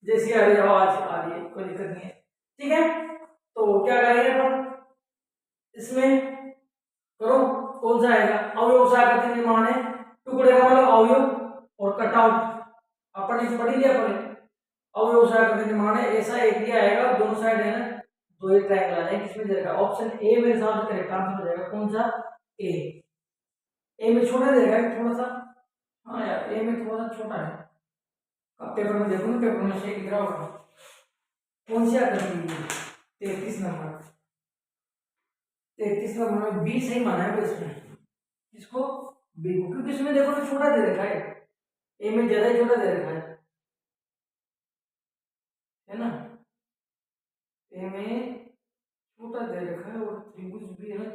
जैसी आ रही आवाज आ रही है कोई दिक्कत नहीं है, ठीक है। तो क्या करेंगे अपन इसमें, करो कौन सा आएगा, अवयव से आकृति निर्माण है, टुकड़े का मतलब अवयव और कटआउट अपन इसे पढ़ ही लिया पहले। अवयव से आकृति निर्माण है, ऐसा एक ही आएगा, दोनों साइड है ना, दो एक ट्रायंगल आ जाएगा, किसमें जाएगा, ऑप्शन ए मेरे हिसाब से करेक्ट आंसर हो जाएगा, कौन सा, ए। ए में छोटा देगा थोड़ा सा, हाँ यार ए में थोड़ा सा छोटा है, अब पेपर में देखो ना, पेपर में सही दिख रहा होगा, कौन सी आकृति है, 33 नंबर, 33 नंबर में बी सही माना है इसमें, इसको बी को, क्योंकि इसमें देखो ना छोटा दे रखा है, ए में ज्यादा ही छोटा दे रखा है ना, ए में छोटा दे रखा है और त्रिभुज भी है ना,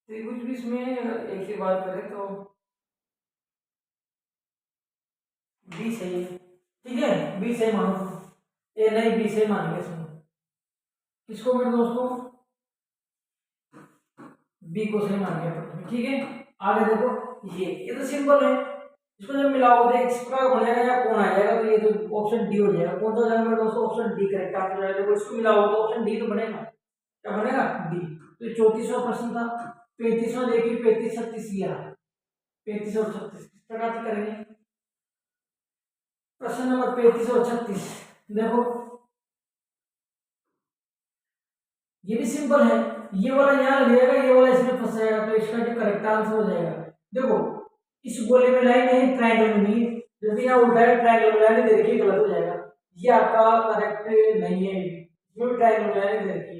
त्रिभुज भी इसमें एक ही बात करें तो बी सही है, ठीक है बी सही मानो, ए नहीं बी सही मानेंगे इसमें, किसको मेरे दोस्तों, बी को सही मान लिया, ठीक है। आगे देखो ये तो सिंपल है, इसको जब मिलाओगे तो इस प्रकार बन जाएगा या कौन आ जाएगा, तो ये तो ऑप्शन डी हो जाएगा, कौन सा हो जाएगा मेरे दोस्तों, ऑप्शन डी करेक्ट आंसर हो जाएगा। देखो इसको मिलाओगे तो ऑप्शन डी तो बनेगा, क्या बनेगा, डी। तो 34वां प्रश्न था, 35वां देखिए, 35 36 ये रहा, 35 और 36 किस प्रकार से करेंगे, प्रश्न नंबर 35 और 36 देखो, ये भी सिंपल है, ये वाला यहाँ लग जाएगा, ये वाला इसमें फंस जाएगा, तो इसका जो करेक्ट आंसर हो जाएगा, देखो इस गोले में लाइन नहीं, ट्रायंगल में नहीं, जैसे यहाँ उल्टा है, ट्रायंगल में लाइन दे रखी, गलत हो जाएगा, ये आपका करेक्ट नहीं है, इसमें भी ट्रायंगल में लाइन दे रखी,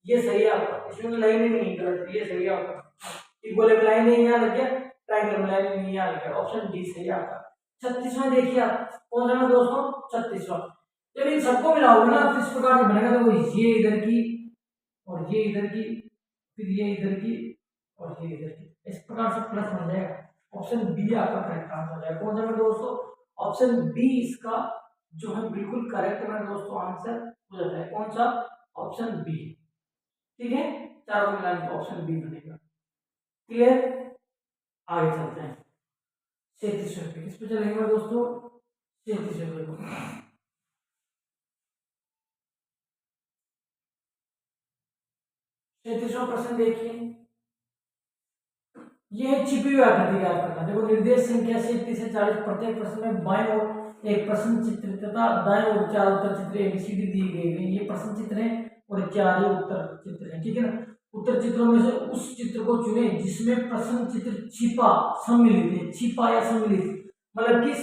ये सही है आपका, इसमें लाइन ही नहीं गलत, ये सही है आपका, इस गोले में लाइन नहीं यहाँ लग गया, ट्रायंगल में लाइन नहीं यहाँ लग गया, ऑप्शन डी सही है आपका। 36वां देखिए आप, कौन सा है दोस्तों, 36वां, जब इन सबको मिलाओगे ना तो इस प्रकार से बनेगा, देखो ये इधर की और ये इधर की, फिर ये इधर की और ये इधर की, इस प्रकार से प्लस बन जाएगा, ऑप्शन बी आपका करेक्ट आंसर हो जाएगा, कौन सा मेरे दोस्तों, ऑप्शन बी इसका जो है बिल्कुल करेक्ट मेरे दोस्तों आंसर हो जाता है, कौन सा, ऑप्शन बी, ठीक है, चारों मिलाने तो ऑप्शन बी बनेगा, क्लियर। आगे चलते हैं 37 पे, किस पे चलेंगे मेरे दोस्तों, 37 पे, 37वां प्रश्न देखिए, ये है छिपी हुई आकृति याद करना। देखो निर्देश संख्या से 30 से 40 प्रत्येक प्रश्न में बाएं ओर एक प्रश्न चित्र तथा दाएं ओर 4 उत्तर चित्र एबीसीडी दिए गए हैं। ये प्रश्न चित्र है और 4 ये उत्तर चित्र है, ठीक है ना। उत्तर चित्रों में से उस चित्र को चुने जिसमें प्रश्न चित्र छिपा सम्मिलित है। छिपा या सम्मिलित मतलब कि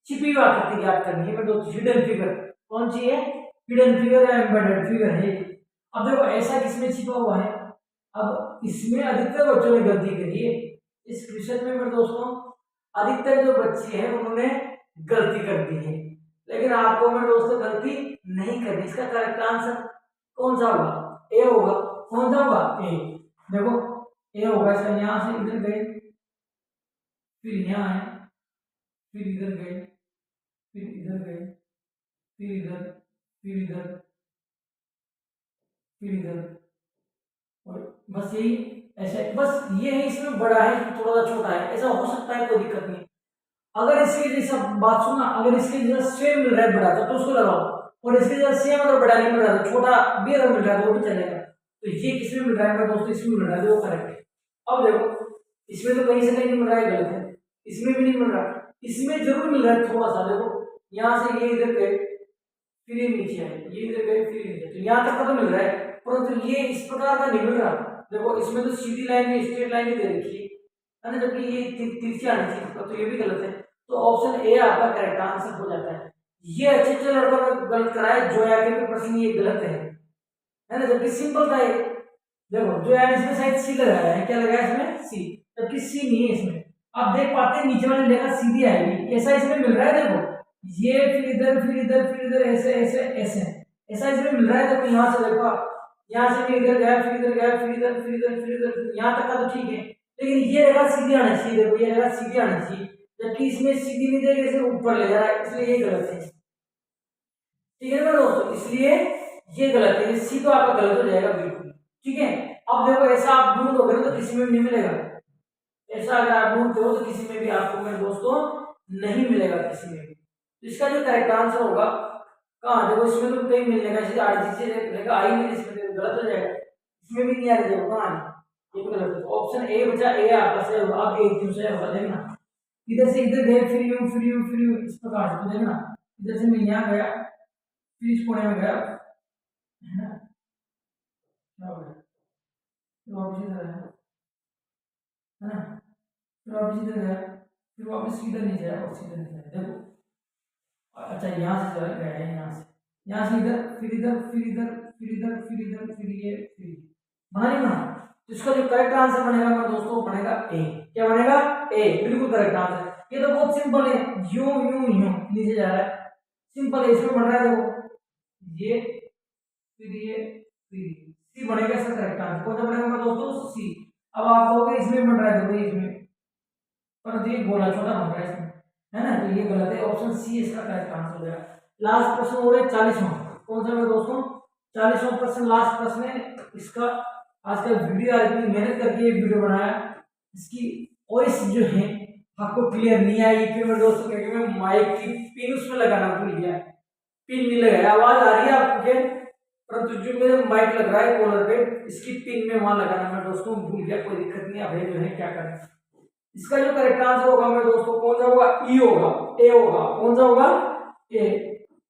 छिपी हुई आकृति याद करनी है। दोस्तों हिडन फिगर कौन सी है? हिडन फिगर या एम्बेडेड फिगर है। अब देखो ऐसा किसमें छिपा हुआ है? अब इसमें अधिकतर बच्चों ने गलती करी है। इस क्वेश्चन में मेरे दोस्तों अधिकतर जो बच्चे हैं उन्होंने गलती कर दी है, लेकिन आपको मेरे दोस्तों गलती नहीं करनी। इसका करेक्ट आंसर कौन सा होगा? ए होगा। कौन सा होगा? ए। देखो ए होगा। इसका यहाँ से इधर गए, फिर यहाँ आए, फिर इधर गए, फिर इधर गए, फिर इधर, फिर इधर, फिर इधर, और बस यही ऐसे। बस ये है, इसमें बड़ा है, इसमें थोड़ा सा छोटा है, ऐसा हो सकता है, कोई दिक्कत नहीं। अगर इसके जैसा बात सुना, अगर इसके जैसा सेम मिल रहा है बड़ा तो उसको लगाओ, और इसके जैसा सेम अगर बड़ा नहीं मिल रहा तो छोटा भी अगर मिल रहा है तो वो भी चलेगा। तो ये किसमें मिल रहा है मेरे दोस्तों? इसमें मिल रहा है, वो करेक्ट है। अब देखो इसमें तो कहीं से कहीं नहीं मिल रहा है, गलत है। इसमें भी नहीं मिल रहा, इसमें जरूर मिल रहा है थोड़ा सा। देखो यहाँ से ये इधर गए, फिर ये नीचे आए, ये इधर गए, फिर नीचे, तो यहाँ तक का तो मिल रहा है, परंतु ये इस प्रकार का नहीं मिल रहा। देखो इसमें तो सीधी लाइन में स्ट्रेट लाइन ही दे रखी है ना, जबकि ये तिरछी आनी चाहिए, तो ये भी गलत है। तो ऑप्शन ए आपका करेक्ट आंसर हो जाता है। ये अच्छे लड़कों ने गलत कराया, जोया के प्रश्न ये गलत है ना, जबकि सिंपल था ये। देखो जोया ने इसमें शायद सी लगाया है, क्या लगाया इसमें? सी, जबकि सी नहीं है इसमें। आप देख पाते हैं नीचे वाले लेखा सीधी आएगी, ऐसा इसमें मिल रहा है। देखो ये फिर इधर, फिर इधर, फिर इधर, ऐसे ऐसे ऐसे ऐसा इसमें मिल रहा है। जबकि यहाँ से देखो, यहाँ से भी इधर गया, फिर इधर गया, फिर इधर, फिर इधर, फिर इधर, यहाँ तक का तो ठीक है, लेकिन ये रेखा सीधी आनी चाहिए। देखो ये रेखा सीधी आनी चाहिए, जबकि इसमें सीधी नहीं देगा, इसे ऊपर ले जा रहा है, इसलिए ये गलत है। ठीक है ना दोस्तों, इसलिए ये गलत है। सी तो आपका गलत हो जाएगा बिल्कुल, ठीक है। अब देखो ऐसा आप ढूंढोगे तो किसी में भी नहीं मिलेगा। ऐसा अगर आप ढूंढते हो तो किसी में भी आपको मेरे दोस्तों नहीं मिलेगा, किसी में भी। तो इसका जो करेक्ट आंसर होगा कहाँ? देखो इसमें तो कहीं मिलने का, आरजी से रहेगा, आई नहीं, इसमें तो गलत हो जाएगा। इसमें भी नहीं आ रहा, देखो कहाँ आ, ये भी गलत है। तो ऑप्शन ए बचा, ए आपका सही होगा। अब ए क्यों सही होगा देखना, इधर से इधर गए, फिर यूं फिर यूं फिर यूं, इस प्रकार से। तो देखना इधर से मैं यहाँ गया, फिर इस कोने में गया, है ना, क्या हो गया? फिर वापस इधर आया, है ना, फिर वापस इधर गया, फिर वापस सीधा नीचे आया और सीधा नीचे आया। देखो अच्छा यहाँ से चला गया है, यहाँ से इधर, फिर इधर, फिर इधर, फिर इधर, फिर इधर, फिर ये, फिर बना नहीं बना। तो इसका जो करेक्ट आंसर बनेगा मेरे दोस्तों, बनेगा ए। क्या बनेगा? ए, बिल्कुल करेक्ट आंसर। ये तो बहुत सिंपल है, यूं यूं यूं नीचे जा रहा है, सिंपल है। इसमें बन रहा है देखो ये, फिर ये, फिर सी बनेगा इसका करेक्ट आंसर। कौन सा बनेगा मेरे दोस्तों? सी। अब आप कहोगे इसमें बन रहा है, देखो इसमें, पर ये गोला छोटा बन रहा है इसमें, है ना, तो ये गलत है। ऑप्शन सी इसका करेक्ट आंसर हो जाएगा। लास्ट प्रश्न हो गया 40वां। कौन सा मेरे दोस्तों? 40वां प्रश्न, लास्ट प्रश्न है इसका। आज का वीडियो इतनी मेहनत करके ये वीडियो बनाया, इसकी वॉइस जो है आपको क्लियर नहीं आई, फिर मेरे दोस्तों क्योंकि मैं माइक की पिन उसमें लगाना भूल गया, पिन नहीं लगाया। आवाज आ रही है आपको, परंतु जो मेरे माइक लग रहा है कॉलर पे, इसकी पिन में वहां लगाना मैं दोस्तों भूल गया। कोई दिक्कत नहीं, अब जो है क्या करें। इसका जो करेक्ट आंसर होगा मेरे दोस्तों कौन सा होगा? ई होगा, ए होगा। कौन सा होगा? ए।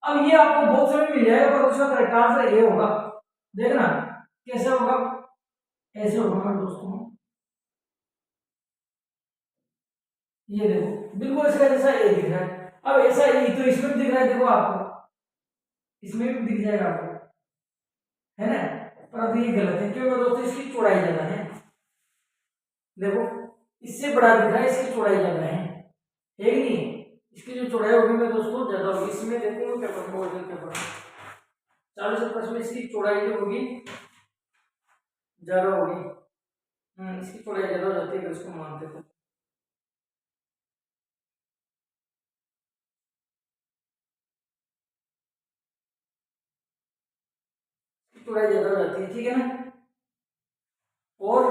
अब ये आपको बहुत समय मिल जाएगा, पर उसका करेक्ट आंसर ए होगा। देखना कैसे होगा, ऐसे होगा मेरे दोस्तों, ये देखो बिल्कुल इसका जैसा ए दिख रहा है। अब ऐसा ई तो इसमें भी दिख रहा है, देखो आपको इसमें भी दिख जाएगा आपको, है ना, पर अब ये गलत है। क्यों मेरे दोस्तों? इसकी चौड़ाई ज्यादा है। देखो इससे बड़ा दिख रहा है, इसकी चौड़ाई ज्यादा है कि नहीं? इसकी जो चौड़ाई होगी मेरे दोस्तों ज्यादा होगी। इसमें देखो पेपर में, ओरिजिनल पेपर में 40 प्रश्न में इसकी चौड़ाई जो होगी ज्यादा होगी। इसकी चौड़ाई ज्यादा हो जाती है अगर इसको मानते तो। चौड़ाई ज्यादा हो जाती है, ठीक है ना। और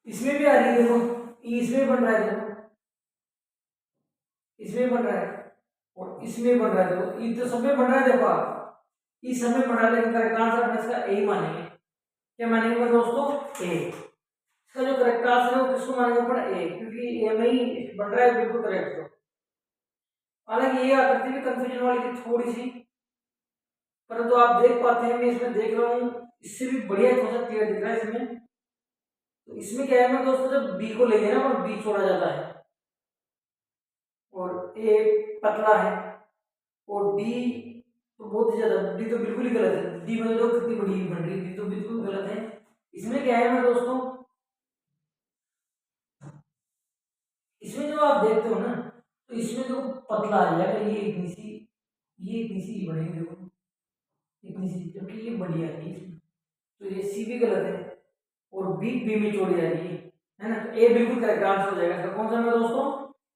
इसमें भी आ रही है, देखो इसमें बन रहा है, देखो इसमें बन रहा है और इसमें बन रहा है। देखो ये तो सब में बन रहा है, देखो आप इस समय बन रहा है, लेकिन करेक्ट आंसर अपने इसका ए मानेंगे। क्या मानेंगे दोस्तों? ए। इसका जो करेक्ट आंसर है वो किसको मानेंगे अपन ए, क्योंकि ए में ही बन रहा है बिल्कुल करेक्ट। तो हालांकि ये आकृति भी कंफ्यूजन वाली थी थोड़ी सी, परंतु आप देख पाते हैं, मैं इसमें देख रहा हूँ इससे भी बढ़िया थोड़ा सा क्लियर दिख रहा है इसमें। तो इसमें क्या है ना दोस्तों, जब बी को लेंगे ना और बी छोड़ा जाता है और ए पतला है और डी तो बहुत ही ज्यादा, डी तो बिल्कुल ही गलत है, डी मतलब तो कितनी बड़ी बन रही है, डी तो बिल्कुल गलत है। इसमें क्या है ना दोस्तों, इसमें जो आप देखते हो ना, तो इसमें जो पतला आ जाएगा ये इतनी सी, ये इतनी सी बनेगी देखो, इतनी सी, जबकि ये बड़ी आ रही है इसमें। तो ये सी भी गलत है और बी बी में जोड़ी जा रही है ना। तो ए बिल्कुल करेक्ट आंसर हो जाएगा इसका। कौन सा है दोस्तों,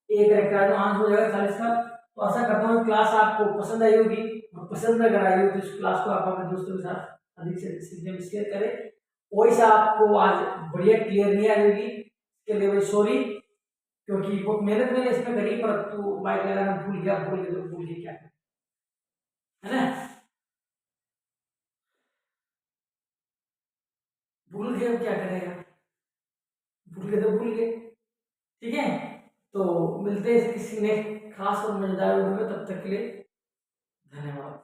ए करेक्ट आंसर हो जाएगा 40 का। तो आशा करता हूँ क्लास आपको पसंद आई होगी, और पसंद अगर आई हो तो इस क्लास को आप अपने दोस्तों के साथ अधिक से अधिक सीखने में शेयर करें। कोई सा आपको आज बढ़िया क्लियर नहीं आई होगी, इसके लिए भाई सॉरी, क्योंकि बहुत मेहनत मैंने इसमें करी, परंतु बाइक लगाना भूल गया, भूल गया तो भूल गया क्या है ना, भूल गए अब क्या करेगा, भूल गए तो भूल गए। ठीक है, तो मिलते हैं किसी ने खास और मजेदार वीडियो में, तब तक के लिए धन्यवाद।